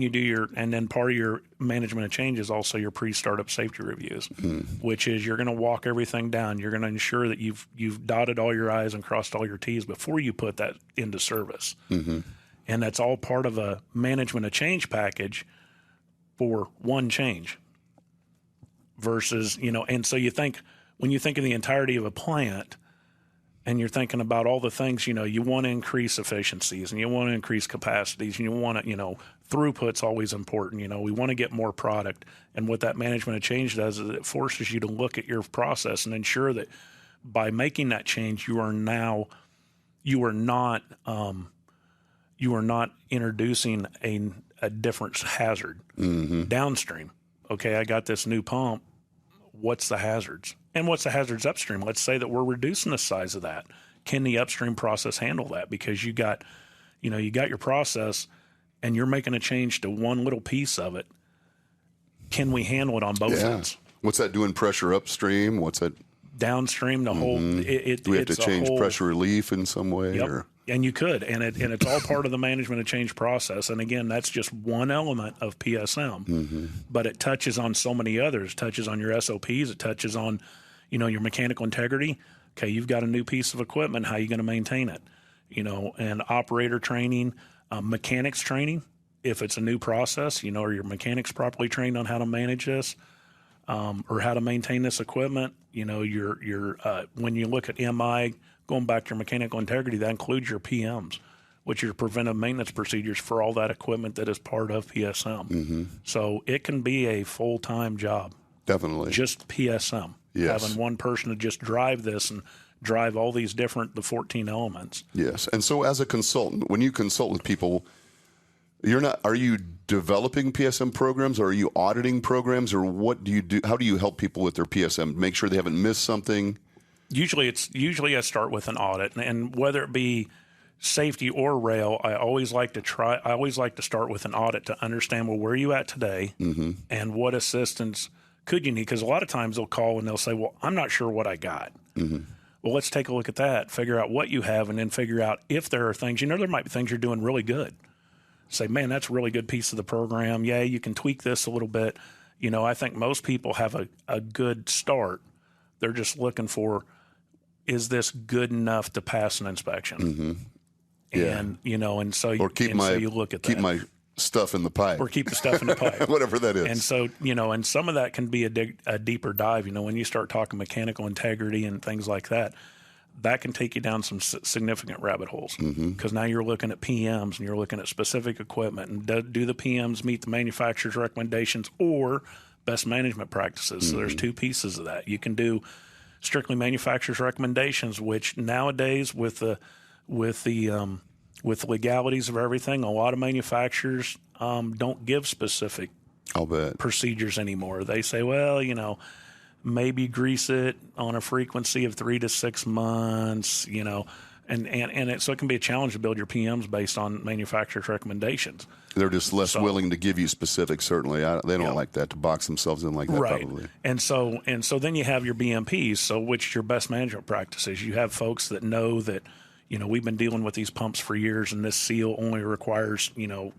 then part of your management of change is also your pre-startup safety reviews, which is you're going to walk everything down. You're going to ensure that you've dotted all your I's and crossed all your T's before you put that into service. And that's all part of a management of change package for one change versus, and so when you think of the entirety of a plant, and you're thinking about all the things, you want to increase efficiencies and you want to increase capacities and you want to, throughput's always important. We want to get more product. And what that management of change does is it forces you to look at your process and ensure that by making that change, you are not introducing a different hazard downstream. Okay, I got this new pump. What's the hazards? And what's the hazards upstream? Let's say that we're reducing the size of that. Can the upstream process handle that? Because you got your process and you're making a change to one little piece of it. Can we handle it on both ends? What's that doing pressure upstream? What's that downstream? The whole, do we have to change pressure relief in some way? Yep. Or? And you could, and it's all part of the management of change process. And again, that's just one element of PSM, but it touches on so many others. It touches on your SOPs. It touches on, your mechanical integrity. Okay, you've got a new piece of equipment. How are you going to maintain it? And operator training, mechanics training. If it's a new process, are your mechanics properly trained on how to manage this, or how to maintain this equipment? When you look at MI. Going back to your mechanical integrity, that includes your PMs, which are preventive maintenance procedures for all that equipment that is part of PSM. So it can be a full-time job. Definitely. Just PSM. Yes. Having one person to just drive this and drive all these the 14 elements. Yes. And so as a consultant, when you consult with people, are you developing PSM programs, or are you auditing programs, or what do you do? How do you help people with their PSM? Make sure they haven't missed something? Usually I start with an audit, and whether it be safety or rail, I always like to start with an audit to understand, where are you at today, and what assistance could you need? Because a lot of times they'll call and they'll say, well, I'm not sure what I got. Well, let's take a look at that, figure out what you have, and then figure out if there are things, there might be things you're doing really good. Say, man, that's a really good piece of the program. Yeah, you can tweak this a little bit. I think most people have a good start. They're just looking for, is this good enough to pass an inspection? And so you look at that. Keep my stuff in the pipe, or keep the stuff in the pipe, whatever that is. And so and some of that can be a deeper dive. When you start talking mechanical integrity and things like that, that can take you down some significant rabbit holes, because now you're looking at PMs and you're looking at specific equipment, and do the PMs meet the manufacturer's recommendations or best management practices? So there's two pieces of that. You can do strictly manufacturer's recommendations, which nowadays with the legalities of everything, a lot of manufacturers don't give specific procedures anymore. They say, well, maybe grease it on a frequency of 3 to 6 months, so it can be a challenge to build your PMs based on manufacturer's recommendations. They're just less willing to give you specifics. Certainly, they don't like that, to box themselves in like that. Right. Probably. And so then you have your BMPs, which is your best management practices. You have folks that know that, we've been dealing with these pumps for years, and this seal only requires,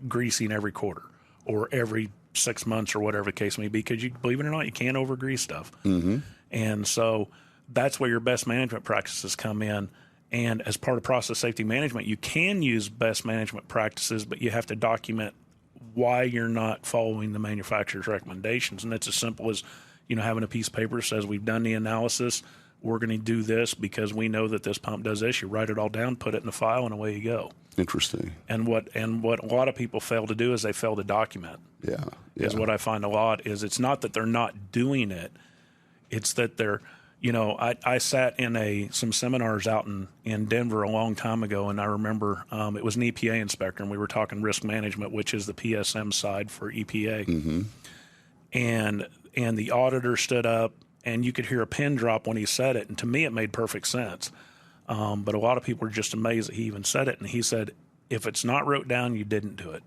greasing every quarter or every 6 months or whatever the case may be, because believe it or not, you can't over-grease stuff. And so that's where your best management practices come in. And as part of process safety management, you can use best management practices, but you have to document why you're not following the manufacturer's recommendations. And it's as simple as, having a piece of paper that says we've done the analysis, We're going to do this because we know that this pump does this. You write it all down, put it in a file, and away you go. Interesting. And what a lot of people fail to do is they fail to document. Yeah. Is what I find a lot is it's not that they're not doing it. It's that they're, I sat in some seminars out in Denver a long time ago, and I remember it was an EPA inspector, and we were talking risk management, which is the PSM side for EPA. Mm-hmm. And the auditor stood up, and you could hear a pin drop when he said it, and to me it made perfect sense. But a lot of people were just amazed that he even said it, and he said, if it's not wrote down, you didn't do it.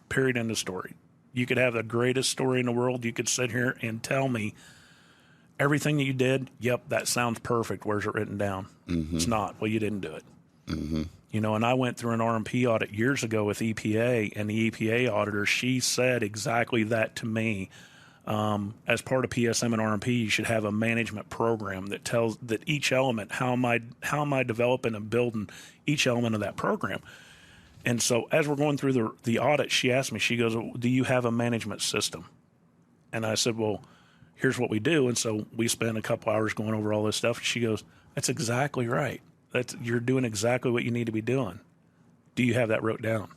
Period, end of story. You could have the greatest story in the world. You could sit here and tell me everything that you did, yep, that sounds perfect. Where's it written down? Mm-hmm. It's not. Well, you didn't do it. Mm-hmm. And I went through an RMP audit years ago with EPA, and the EPA auditor, she said exactly that to me. As part of PSM and RMP, you should have a management program that tells that each element, how am I developing and building each element of that program. And so as we're going through the audit, she asked me, she goes, do you have a management system? And I said, well, here's what we do. And so we spent a couple hours going over all this stuff. And she goes, that's exactly right. You're doing exactly what you need to be doing. Do you have that wrote down?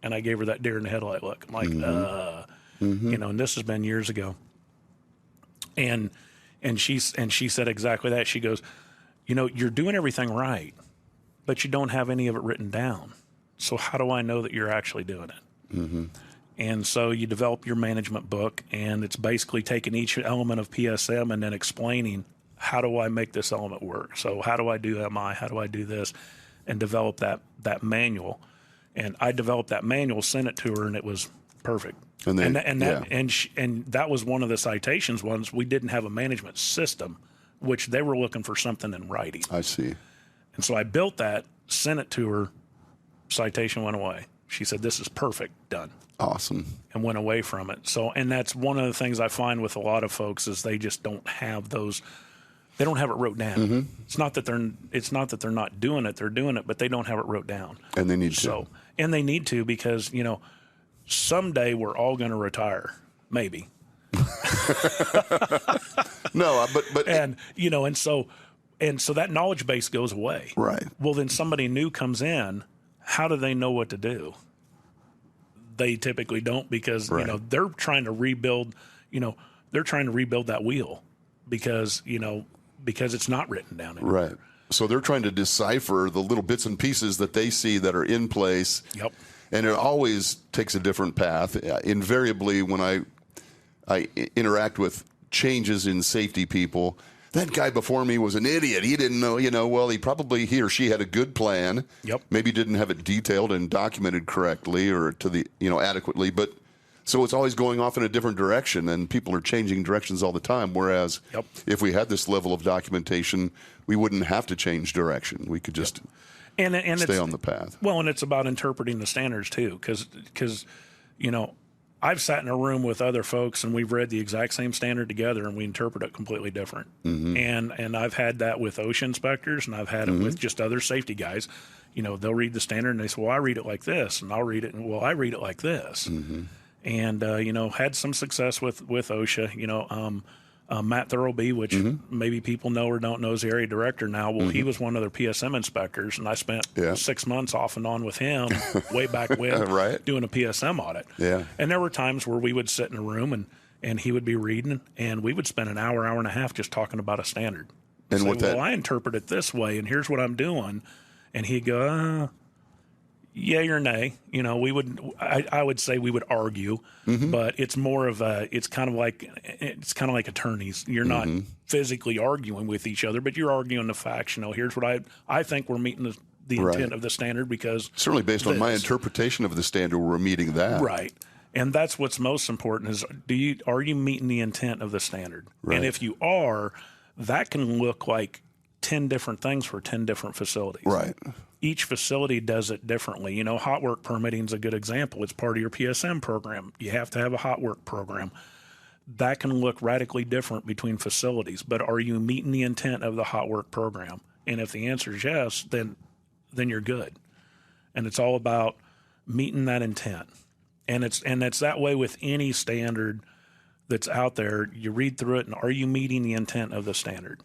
And I gave her that deer in the headlight look. I'm like, mm-hmm. And this has been years ago. And she said exactly that. She goes, you're doing everything right, but you don't have any of it written down. So how do I know that you're actually doing it? Mm-hmm. And so you develop your management book, and it's basically taking each element of PSM and then explaining, how do I make this element work? So how do I do MI? How do I do this? And develop that manual. And I developed that manual, sent it to her, and it was perfect. And that was one of the citations ones. We didn't have a management system, which they were looking for something in writing. I see. And so I built that, sent it to her. Citation went away. She said, this is perfect, done. Awesome. And went away from it. So, and that's one of the things I find with a lot of folks is they just don't have those. They don't have it wrote down. Mm-hmm. It's not that they're not doing it. They're doing it, but they don't have it wrote down. And they need to. And they need to because someday we're all going to retire, maybe. No, but and so that knowledge base goes away. Right. Well, then somebody new comes in. How do they know what to do? They typically don't because they're trying to rebuild. They're trying to rebuild that wheel because it's not written down anymore. Right. So they're trying to decipher the little bits and pieces that they see that are in place. Yep. And it always takes a different path. Invariably, when I interact with changes in safety people, that guy before me was an idiot. He didn't know, well, he or she had a good plan. Yep. Maybe didn't have it detailed and documented correctly or to the, adequately. But so it's always going off in a different direction, and people are changing directions all the time. Whereas if we had this level of documentation, we wouldn't have to change direction. We could just stay on the path. Well, and it's about interpreting the standards too, because I've sat in a room with other folks and we've read the exact same standard together and we interpret it completely different. Mm-hmm. And I've had that with OSHA inspectors and I've had it with just other safety guys. They'll read the standard and they say, well, I read it like this, and I'll read it, and well, I read it like this. Mm-hmm. And, had some success with OSHA, Matt Thurlby, which maybe people know or don't know, is the area director now. Well, he was one of their PSM inspectors, and I spent 6 months off and on with him way back when doing a PSM audit. Yeah. And there were times where we would sit in a room and he would be reading, and we would spend an hour and a half just talking about a standard. And say, I interpret it this way, and here's what I'm doing. And he'd go, yay or nay. I would say we would argue, but it's more of it's kind of like attorneys. You're not physically arguing with each other, but you're arguing the facts. Here's what I think we're meeting the intent of the standard because certainly based on my interpretation of the standard, we're meeting that. Right. And that's what's most important is are you meeting the intent of the standard? Right. And if you are, that can look like 10 different things for 10 different facilities. Right. Each facility does it differently. Hot work permitting is a good example. It's part of your PSM program. You have to have a hot work program. That can look radically different between facilities, but are you meeting the intent of the hot work program? And if the answer is yes, then you're good. And it's all about meeting that intent. And it's that way with any standard that's out there. You read through it, and are you meeting the intent of the standard?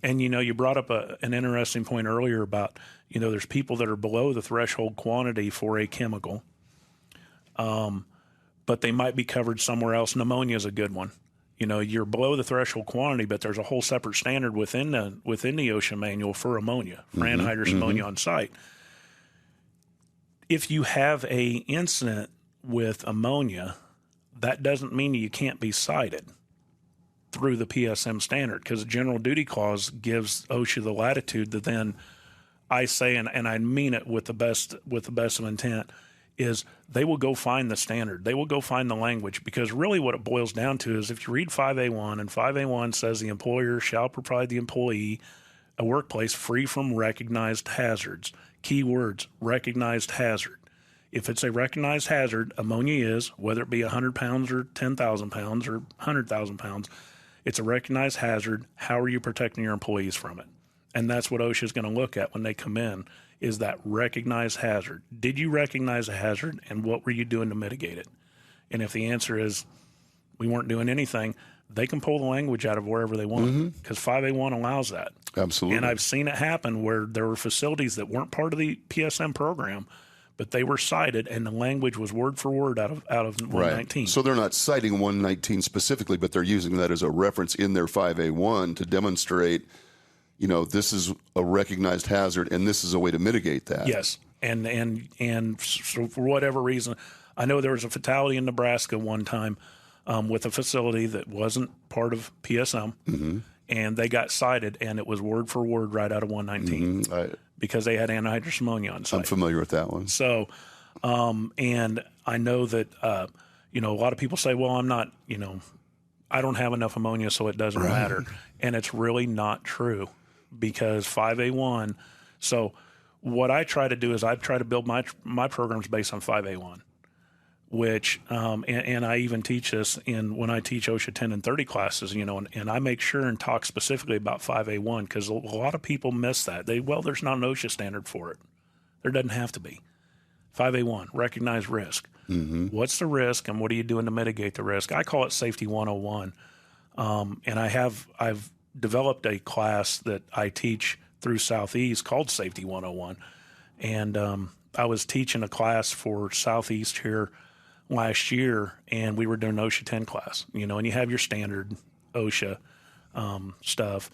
And, you brought up an interesting point earlier about, there's people that are below the threshold quantity for a chemical, but they might be covered somewhere else. Pneumonia is a good one. You're below the threshold quantity, but there's a whole separate standard within the OSHA manual for ammonia, for anhydrous ammonia on site. If you have a incident with ammonia, that doesn't mean you can't be cited through the PSM standard, because the general duty clause gives OSHA the latitude to then, I say, and I mean it with the best of intent, is they will go find the standard. They will go find the language, because really what it boils down to is if you read 5A1, and 5A1 says the employer shall provide the employee a workplace free from recognized hazards. Key words, recognized hazard. If it's a recognized hazard, ammonia is, whether it be 100 pounds or 10,000 pounds or 100,000 pounds, it's a recognized hazard. How are you protecting your employees from it? And that's what OSHA is going to look at when they come in, is that recognized hazard. Did you recognize a hazard, and what were you doing to mitigate it? And if the answer is we weren't doing anything, they can pull the language out of wherever they want, because 5A1 allows that. Absolutely. And I've seen it happen where there were facilities that weren't part of the PSM program, but they were cited, and the language was word for word out of 119. Right. So they're not citing 119 specifically, but they're using that as a reference in their 5A1 to demonstrate, this is a recognized hazard, and this is a way to mitigate that. Yes, and so for whatever reason, I know there was a fatality in Nebraska one time with a facility that wasn't part of PSM, and they got cited, and it was word for word right out of 119 because they had anhydrous ammonia on site. I'm familiar with that one. So, and I know that a lot of people say, well, I'm not, I don't have enough ammonia, so it doesn't matter, and it's really not true, because 5A1. So what I try to do is I try to build my programs based on 5A1, which and I even teach this when I teach OSHA 10 and 30 classes, and I make sure and talk specifically about 5A1, because a lot of people miss that. There's not an OSHA standard for it. There doesn't have to be. 5A1, recognize risk. What's the risk, and what are you doing to mitigate the risk? I call it Safety 101, and I've developed a class that I teach through Southeast called Safety 101, and I was teaching a class for Southeast here last year, and we were doing an OSHA 10 class, and you have your standard OSHA stuff,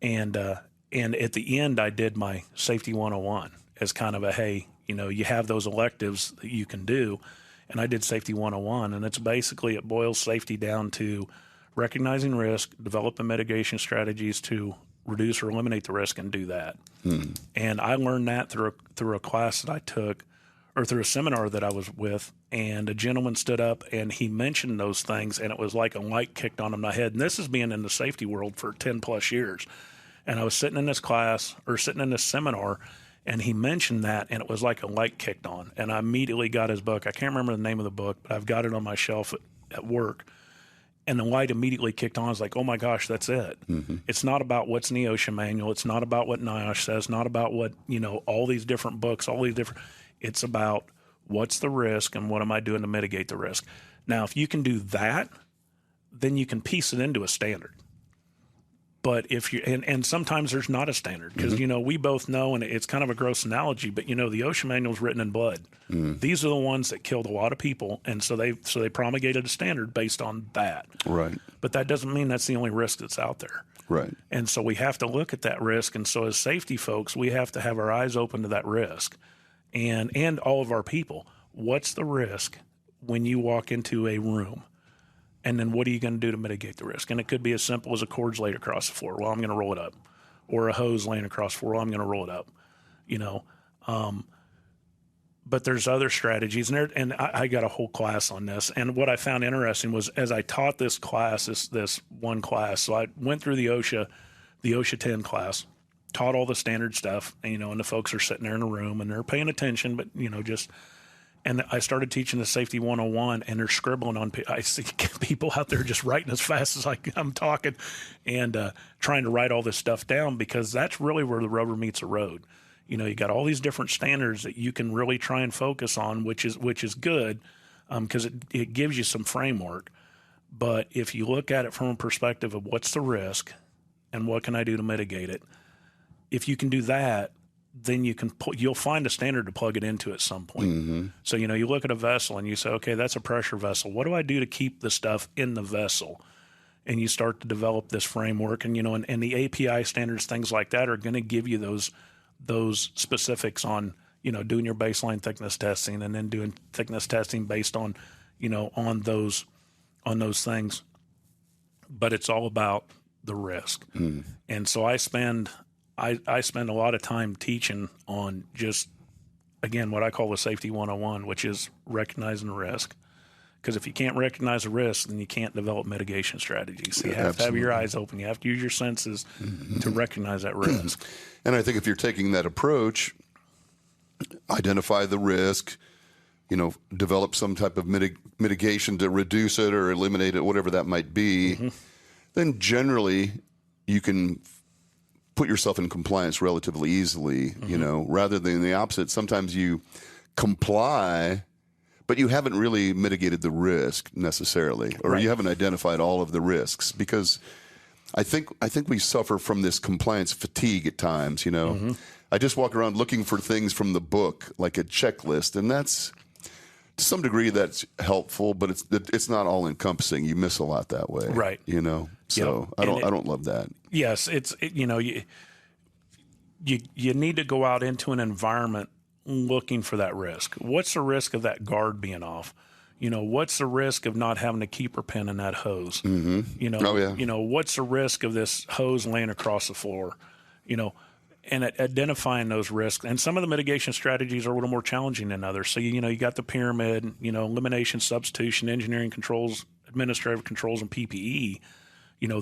and at the end I did my Safety 101 as kind of a, hey, you have those electives that you can do, and I did Safety 101, and it's basically, it boils safety down to recognizing risk, developing mitigation strategies to reduce or eliminate the risk, and do that. And I learned that through a class that I took, or through a seminar that I was with, and a gentleman stood up and he mentioned those things, and it was like a light kicked on in my head. And this is being in the safety world for 10 plus years. And I was sitting in this class, or sitting in this seminar, and he mentioned that, and it was like a light kicked on. And I immediately got his book. I can't remember the name of the book, but I've got it on my shelf at work. And the light immediately kicked on. I was like, oh my gosh, that's it. It's not about what's in the OSHA manual. It's not about what NIOSH says, not about what, all these different books, it's about what's the risk and what am I doing to mitigate the risk. Now, if you can do that, then you can piece it into a standard. But if you, and sometimes there's not a standard, because, we both know, and it's kind of a gross analogy, but, the OSHA manual is written in blood. These are the ones that killed a lot of people. And so they promulgated a standard based on that. Right. But that doesn't mean that's the only risk that's out there. Right. And so we have to look at that risk. And so as safety folks, we have to have our eyes open to that risk, and all of our people. What's the risk when you walk into a room? And then what are you going to do to mitigate the risk? And it could be as simple as a cord's laid across the floor. Well, I'm going to roll it up. Or a hose laying across the floor. Well, I'm going to roll it up. But there's other strategies. And I got a whole class on this. And what I found interesting was, as I taught this class, this one class, so I went through the OSHA 10 class, taught all the standard stuff, and the folks are sitting there in a room and they're paying attention, but, and I started teaching the Safety 101, and they're scribbling on. I see people out there just writing as fast as I'm talking, and trying to write all this stuff down, because that's really where the rubber meets the road. You got all these different standards that you can really try and focus on, which is good, because it gives you some framework. But if you look at it from a perspective of what's the risk, and what can I do to mitigate it? If you can do that, then you'll find a standard to plug it into at some point. So, you look at a vessel and you say, okay, that's a pressure vessel. What do I do to keep the stuff in the vessel? And you start to develop this framework, and and the API standards, things like that, are going to give you those specifics on doing your baseline thickness testing, and then doing thickness testing based on on those things. But it's all about the risk, and so I spend a lot of time teaching on just, again, what I call the safety 101, which is recognizing the risk. Because if you can't recognize a risk, then you can't develop mitigation strategies. So you have to have your eyes open. You have to use your senses to recognize that risk. And I think if you're taking that approach, identify the risk, develop some type of mitigation to reduce it or eliminate it, whatever that might be, then generally you can put yourself in compliance relatively easily, rather than the opposite. Sometimes you comply, but you haven't really mitigated the risk necessarily, or you haven't identified all of the risks, because I think we suffer from this compliance fatigue at times. I just walk around looking for things from the book, like a checklist, and that's, to some degree, that's helpful, but it's not all encompassing. You miss a lot that way, right? So I don't love that. Yes, you need to go out into an environment looking for that risk. What's the risk of that guard being off? What's the risk of not having a keeper pin in that hose? What's the risk of this hose laying across the floor? And identifying those risks. And some of the mitigation strategies are a little more challenging than others. So, you got the pyramid, elimination, substitution, engineering controls, administrative controls, and PPE.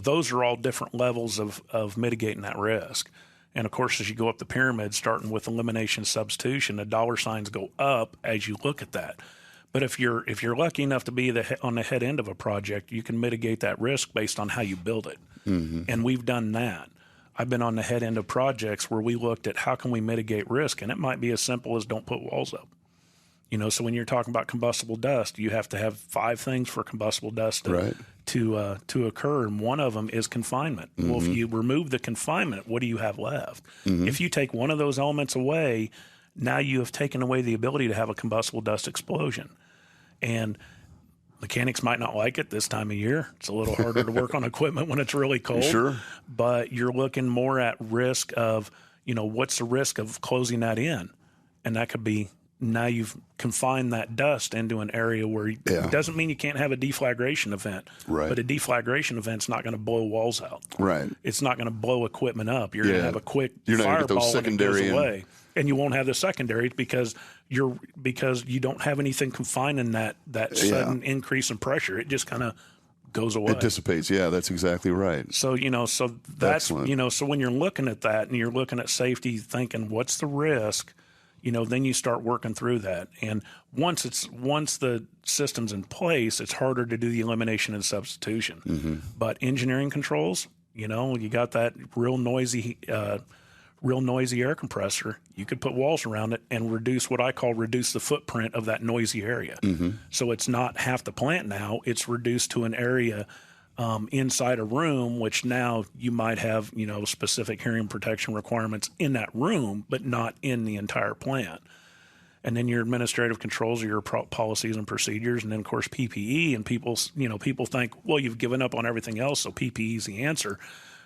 Those are all different levels of mitigating that risk. And of course, as you go up the pyramid, starting with elimination, substitution, the dollar signs go up as you look at that. But if you're lucky enough to be on the head end of a project, you can mitigate that risk based on how you build it. And we've done that. I've been on the head end of projects where we looked at how can we mitigate risk, and it might be as simple as don't put walls up. So when you're talking about combustible dust, you have to have 5 things for combustible dust to occur, and one of them is confinement. Well, if you remove the confinement, what do you have left? If you take one of those elements away, now you have taken away the ability to have a combustible dust explosion. And mechanics might not like it this time of year. It's a little harder to work on equipment when it's really cold. Sure. But you're looking more at risk of, what's the risk of closing that in? And that could be, now you've confined that dust into an area where it doesn't mean you can't have a deflagration event. Right. But a deflagration event's not going to blow walls out. Right. It's not going to blow equipment up. You're going to have a quick fireball when it goes away. And you won't have the secondary because you don't have anything confining that sudden increase in pressure. It just kind of goes away. It dissipates. Yeah, that's exactly right. So, so that's, so when you're looking at that and you're looking at safety, thinking, what's the risk? Then you start working through that. And once the system's in place, it's harder to do the elimination and substitution. But engineering controls, you got that real noisy air compressor. You could put walls around it and reduce the footprint of that noisy area. So it's not half the plant now. It's reduced to an area inside a room, which now you might have, specific hearing protection requirements in that room, but not in the entire plant. And then your administrative controls are your policies and procedures. And then, of course, PPE. And people think, well, you've given up on everything else, so PPE is the answer.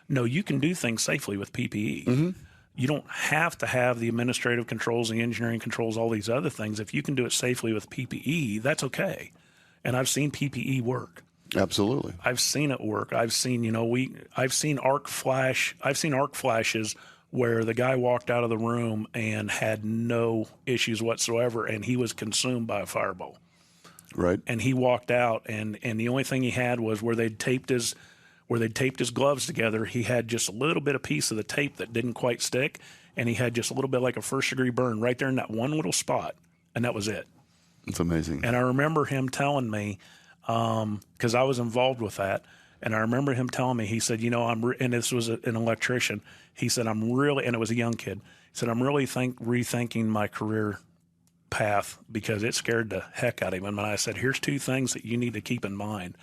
No, you can do things safely with PPE. You don't have to have the administrative controls, the engineering controls, all these other things. If you can do it safely with PPE, that's okay. And I've seen PPE work. Absolutely. I've seen it work. I've seen arc flashes where the guy walked out of the room and had no issues whatsoever, and he was consumed by a fireball. Right. And he walked out, and the only thing he had was where they'd taped his gloves together, he had just a little bit of piece of the tape that didn't quite stick, and he had just a little bit like a first-degree burn right there in that one little spot, and that was it. It's amazing. And I remember him telling me, because I was involved with that, and I remember him telling me, he said, and this was an electrician, he said, and it was a young kid, he said, I'm really rethinking my career path because it scared the heck out of him. And I said, here's 2 things that you need to keep in mind.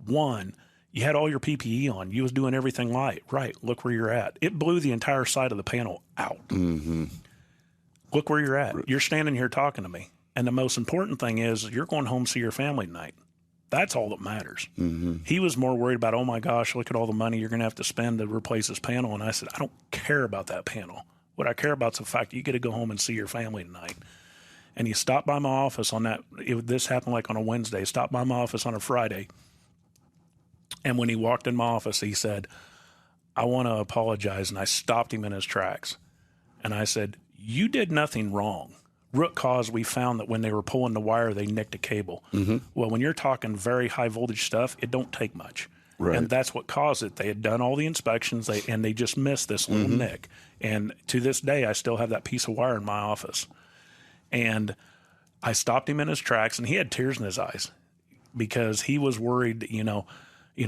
One, You had all your PPE on. You was doing everything right. Look where you're at. It blew the entire side of the panel out. Mm-hmm. Look where you're at. You're standing here talking to me. And the most important thing is you're going home to see your family tonight. That's all that matters. Mm-hmm. He was more worried about, oh, my gosh, look at all the money you're going to have to spend to replace this panel. And I said, I don't care about that panel. What I care about is the fact that you get to go home and see your family tonight. And he stopped by my office on that. This happened like on a Wednesday. Stopped by my office on a Friday. And when he walked in my office, he said, I want to apologize. And I stopped him in his tracks. And I said, you did nothing wrong. Root cause, we found that when they were pulling the wire, they nicked a cable. Mm-hmm. Well, when you're talking very high voltage stuff, it don't take much. Right. And that's what caused it. They had done all the inspections, and they just missed this little nick. And to this day, I still have that piece of wire in my office. And I stopped him in his tracks, and he had tears in his eyes because he was worried,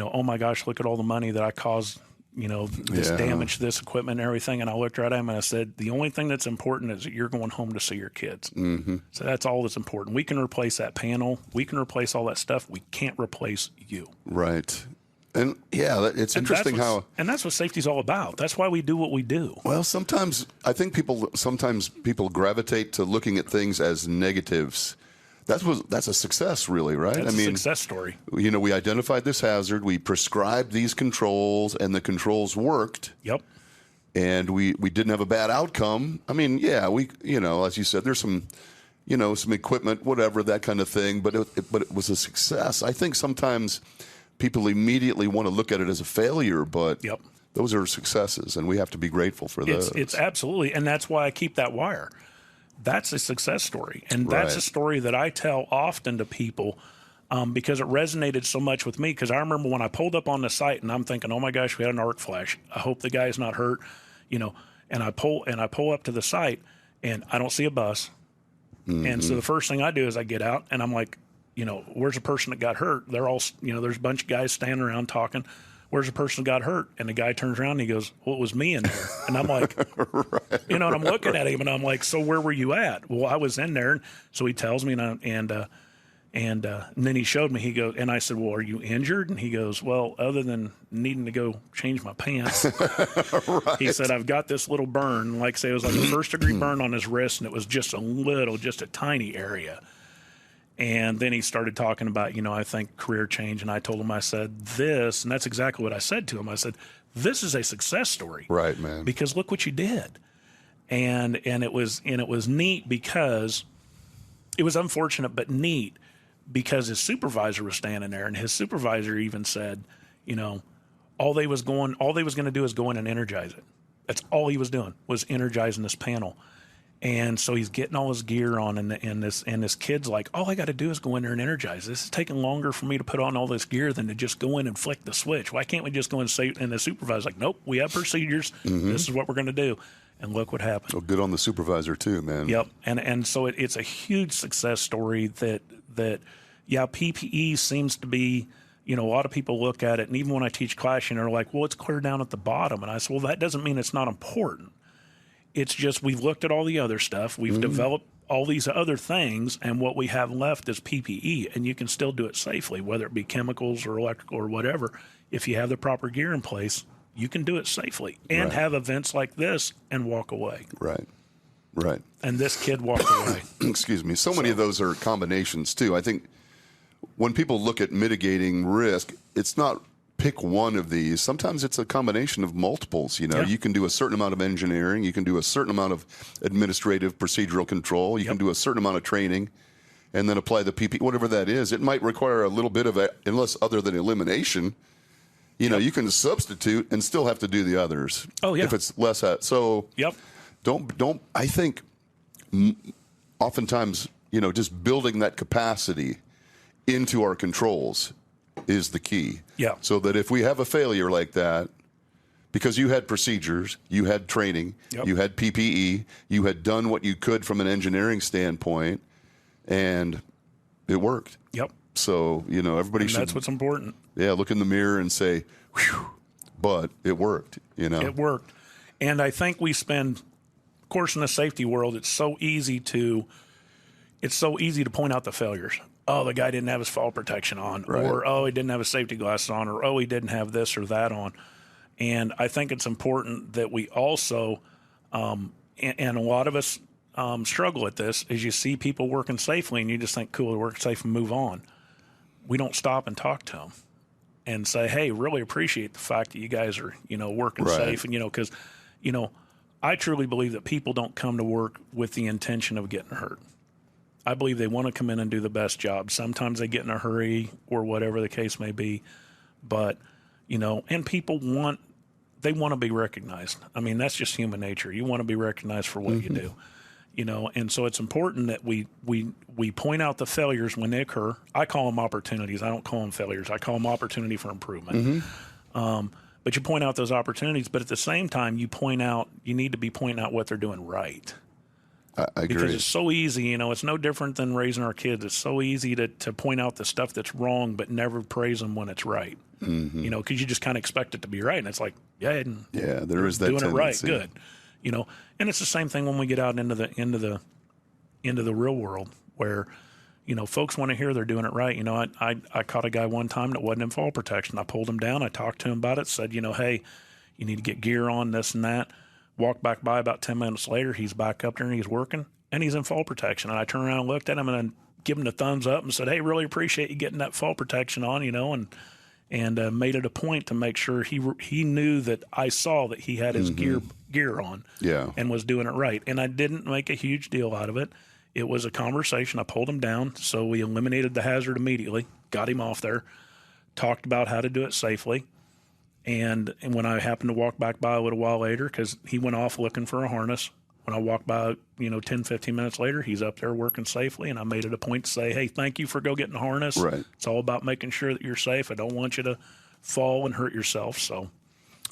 oh my gosh, look at all the money that I caused, this damage to this equipment and everything. And I looked right at him and I said, the only thing that's important is that you're going home to see your kids. Mm-hmm. So that's all that's important. We can replace that panel. We can replace all that stuff. We can't replace you. Right. And it's interesting how. And that's what safety's all about. That's why we do what we do. Well, I think people gravitate to looking at things as negatives. That's a success, really, right? That's a success story. We identified this hazard, we prescribed these controls, and the controls worked. Yep. And we didn't have a bad outcome. I mean, as you said, there's some equipment, whatever, that kind of thing, but it was a success. I think sometimes people immediately want to look at it as a failure, but those are successes, and we have to be grateful for those. It's absolutely, and that's why I keep that wire. That's a success story. And that's a story that I tell often to people because it resonated so much with me. Because I remember when I pulled up on the site and I'm thinking, oh my gosh, we had an arc flash. I hope the guy's not hurt, and I pull up to the site and I don't see a bus. Mm-hmm. And so the first thing I do is I get out and I'm like, where's the person that got hurt? They're all, there's a bunch of guys standing around talking. Where's the person that got hurt? And the guy turns around and he goes, well, it was me in there. And I'm like, right. and I'm looking at him and I'm like, so where were you at? Well, I was in there. So he tells me and then he showed me, he goes, and I said, well, are you injured? And he goes, well, other than needing to go change my pants, right. He said, I've got this little burn. Like say it was like a 1st degree burn on his wrist. And it was just a tiny area. And then he started talking about, I think career change. And I told him, I said, this, and that's exactly what I said to him. I said, this is a success story. Right, man. Because look what you did. And it was neat because it was unfortunate, but neat because his supervisor was standing there and his supervisor even said, all they was going to do is go in and energize it. That's all he was doing was energizing this panel. And so he's getting all his gear on, and this kid's like, all I got to do is go in there and energize. This is taking longer for me to put on all this gear than to just go in and flick the switch. Why can't we just go and say? And the supervisor's like, nope, we have procedures. Mm-hmm. This is what we're going to do. And look what happened. Well, good on the supervisor too, man. Yep. And so it's a huge success story that PPE seems to be. A lot of people look at it, and even when I teach class, they're like, well, it's clear down at the bottom. And I said, well, that doesn't mean it's not important. It's just we've looked at all the other stuff. We've developed all these other things, and what we have left is PPE, and you can still do it safely, whether it be chemicals or electrical or whatever. If you have the proper gear in place, you can do it safely and have events like this and walk away. Right. And this kid walked away. Excuse me. So many of those are combinations, too. I think when people look at mitigating risk, it's not pick one of these. Sometimes it's a combination of multiples. You can do a certain amount of engineering. You can do a certain amount of administrative procedural control. You can do a certain amount of training and then apply the PP, whatever that is. It might require a little bit of unless other than elimination, you can substitute and still have to do the others. Oh, yeah. If it's less. Don't, I think oftentimes, just building that capacity into our controls is the key. Yeah. So that if we have a failure like that, because you had procedures, you had training, you had PPE, you had done what you could from an engineering standpoint, and it worked. Yep. So, everybody should. That's what's important. Yeah, look in the mirror and say, whew, but it worked, It worked. And I think we spend, of course, in the safety world, it's so easy to, it's so easy to point out the failures. Oh, the guy didn't have his fall protection on, right. or, oh, he didn't have his safety glasses on, or, oh, he didn't have this or that on. And I think it's important that we also, and a lot of us struggle at this, is you see people working safely and you just think, cool, they're working safe and move on. We don't stop and talk to them and say, hey, really appreciate the fact that you guys are, working right. safe. And, because, I truly believe that people don't come to work with the intention of getting hurt. I believe they want to come in and do the best job. Sometimes they get in a hurry or whatever the case may be. But, and people want to be recognized. I mean, that's just human nature. You want to be recognized for what you do. And so it's important that we point out the failures when they occur. I call them opportunities. I don't call them failures. I call them opportunity for improvement. But you point out those opportunities, but at the same time, you need to be pointing out what they're doing right. I agree. Because it's so easy, it's no different than raising our kids. It's so easy to point out the stuff that's wrong, but never praise them when it's right. Because you just kind of expect it to be right. And it's like, yeah, there is that doing tendency. it right, good. And it's the same thing when we get out into the real world where, folks want to hear they're doing it right. I caught a guy one time that wasn't in fall protection. I pulled him down. I talked to him about it, said, hey, you need to get gear on, this and that. Walked back by about 10 minutes later. He's back up there and he's working and he's in fall protection. And I turned around and looked at him and then give him the thumbs up and said, hey, really appreciate you getting that fall protection on, and made it a point to make sure he knew that I saw that he had his gear on and was doing it right. And I didn't make a huge deal out of it. It was a conversation. I pulled him down. So we eliminated the hazard immediately, got him off there, talked about how to do it safely. And when I happened to walk back by a little while later, because he went off looking for a harness, when I walked by, 10, 15 minutes later, he's up there working safely. And I made it a point to say, hey, thank you for go getting a harness. Right. It's all about making sure that you're safe. I don't want you to fall and hurt yourself. So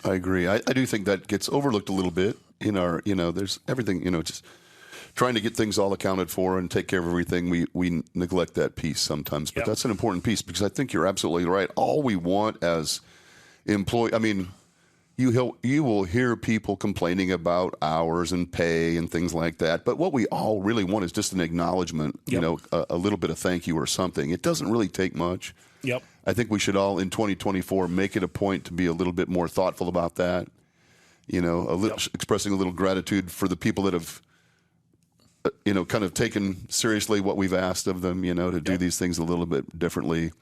I agree. I do think that gets overlooked a little bit in our, there's everything, just trying to get things all accounted for and take care of everything. We neglect that piece sometimes, but that's an important piece because I think you're absolutely right. All we want as employee, you will hear people complaining about hours and pay and things like that. But what we all really want is just an acknowledgement, a little bit of thank you or something. It doesn't really take much. Yep. I think we should all in 2024 make it a point to be a little bit more thoughtful about that. Expressing a little gratitude for the people that have, kind of taken seriously what we've asked of them, to do these things a little bit differently.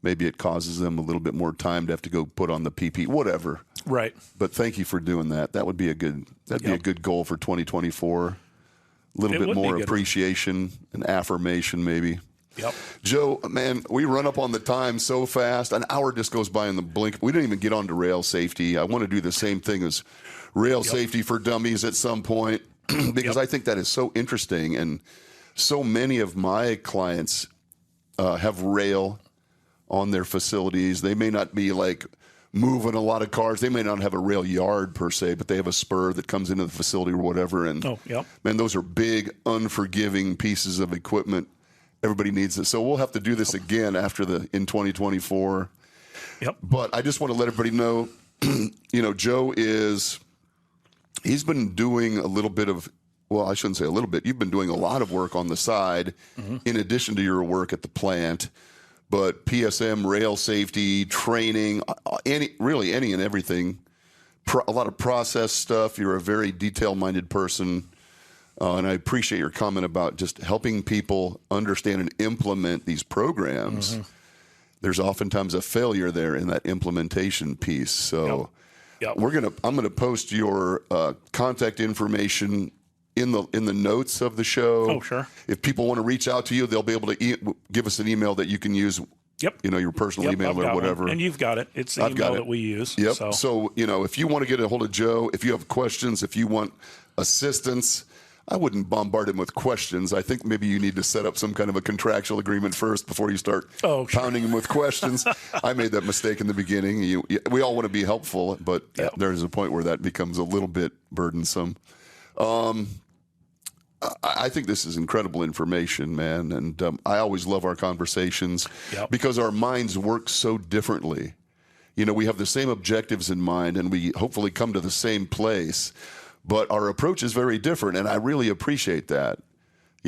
Maybe it causes them a little bit more time to have to go put on the PP, whatever. Right. But thank you for doing that. That would be a good goal for 2024. A little bit more appreciation and affirmation, maybe. Yep. Joe, man, we run up on the time so fast. An hour just goes by in the blink. We didn't even get on to rail safety. I want to do the same thing as rail safety for dummies at some point because I think that is so interesting. And so many of my clients have rail on their facilities. They may not be like moving a lot of cars. They may not have a rail yard per se, but they have a spur that comes into the facility or whatever. And man, those are big, unforgiving pieces of equipment. Everybody needs it. So we'll have to do this again in 2024. Yep. But I just want to let everybody know, Joe he's been doing a little bit of, well, I shouldn't say a little bit. You've been doing a lot of work on the side in addition to your work at the plant. But PSM, rail safety, training, any and everything, a lot of process stuff. You're a very detail-minded person, and I appreciate your comment about just helping people understand and implement these programs. There's oftentimes a failure there in that implementation piece. So I'm gonna post your contact information in the notes of the show. Oh, sure. If people want to reach out to you, they'll be able to give us an email that you can use. Yep. Your personal email or whatever. One. And you've got it. It's the email that we use. Yep. So, if you want to get a hold of Joe, if you have questions, if you want assistance, I wouldn't bombard him with questions. I think maybe you need to set up some kind of a contractual agreement first before you start pounding him with questions. I made that mistake in the beginning. We all want to be helpful, but there's a point where that becomes a little bit burdensome. I think this is incredible information, man, and I always love our conversations because our minds work so differently. We have the same objectives in mind, and we hopefully come to the same place, but our approach is very different, and I really appreciate that.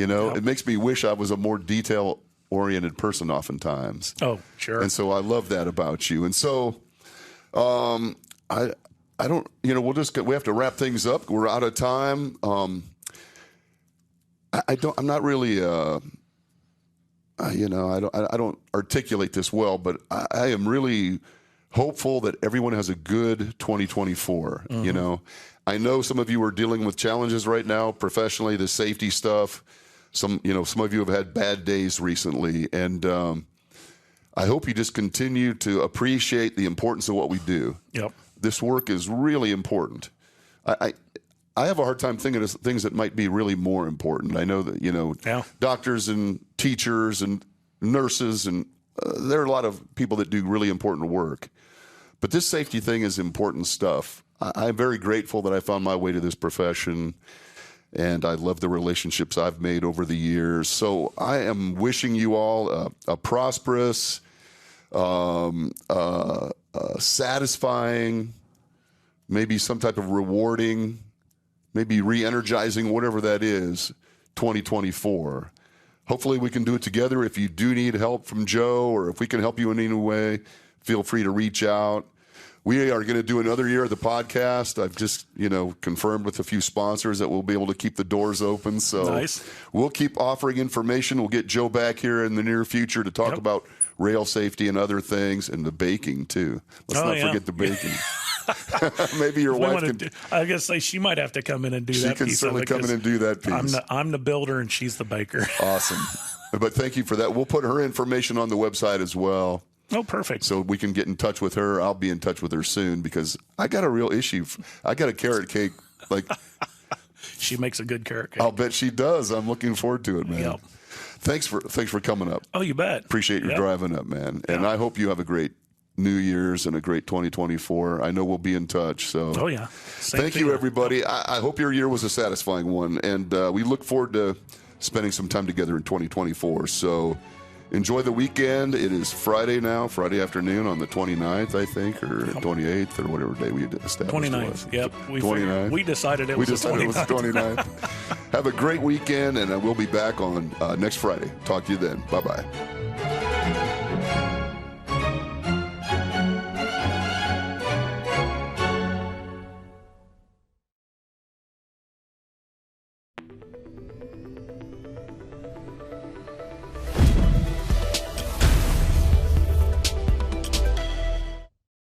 You know, it makes me wish I was a more detail-oriented person oftentimes. Oh, sure. And so I love that about you. And so I don't, you know, we have to wrap things up. We're out of time. I'm not really, you know, I don't articulate this well, but I am really hopeful that everyone has a good 2024. Mm-hmm. You know, I know some of you are dealing with challenges right now professionally, the safety stuff. Some of you have had bad days recently, and I hope you just continue to appreciate the importance of what we do. Yep. This work is really important. I have a hard time thinking of things that might be really more important. I know that, you know, doctors and teachers and nurses, and there are a lot of people that do really important work. But this safety thing is important stuff. I'm very grateful that I found my way to this profession, and I love the relationships I've made over the years. So I am wishing you all a prosperous, satisfying, maybe some type of rewarding, maybe re-energizing, whatever that is, 2024. Hopefully we can do it together. If you do need help from Joe, or if we can help you in any way, feel free to reach out. We are going to do another year of the podcast. I've just, you know, confirmed with a few sponsors that we'll be able to keep the doors open. So nice. We'll keep offering information. We'll get Joe back here in the near future to talk about rail safety and other things, and the baking too. Let's not forget the baking. Maybe your wife can. I guess say she might have to come in and do that. She can certainly come in and do that piece. I'm the builder and she's the baker. Awesome. But thank you for that. We'll put her information on the website as well. Oh, perfect. So we can get in touch with her. I'll be in touch with her soon, because I got a real issue. I got a carrot cake. Like, she makes a good carrot cake. I'll bet she does. I'm looking forward to it, man. Yep. Thanks for coming up. Oh, you bet. Appreciate your driving up, man. And I hope you have a great New Year's and a great 2024. I know we'll be in touch. So thank you, everybody. I hope your year was a satisfying one, and we look forward to spending some time together in 2024. So enjoy the weekend. It is Friday now, Friday afternoon on the 29th, I think, or 28th, or whatever day we established. 29th. Yep. 29th. We decided it was the 29th. Have a great weekend, and we'll be back on next Friday. Talk to you then. Bye-bye.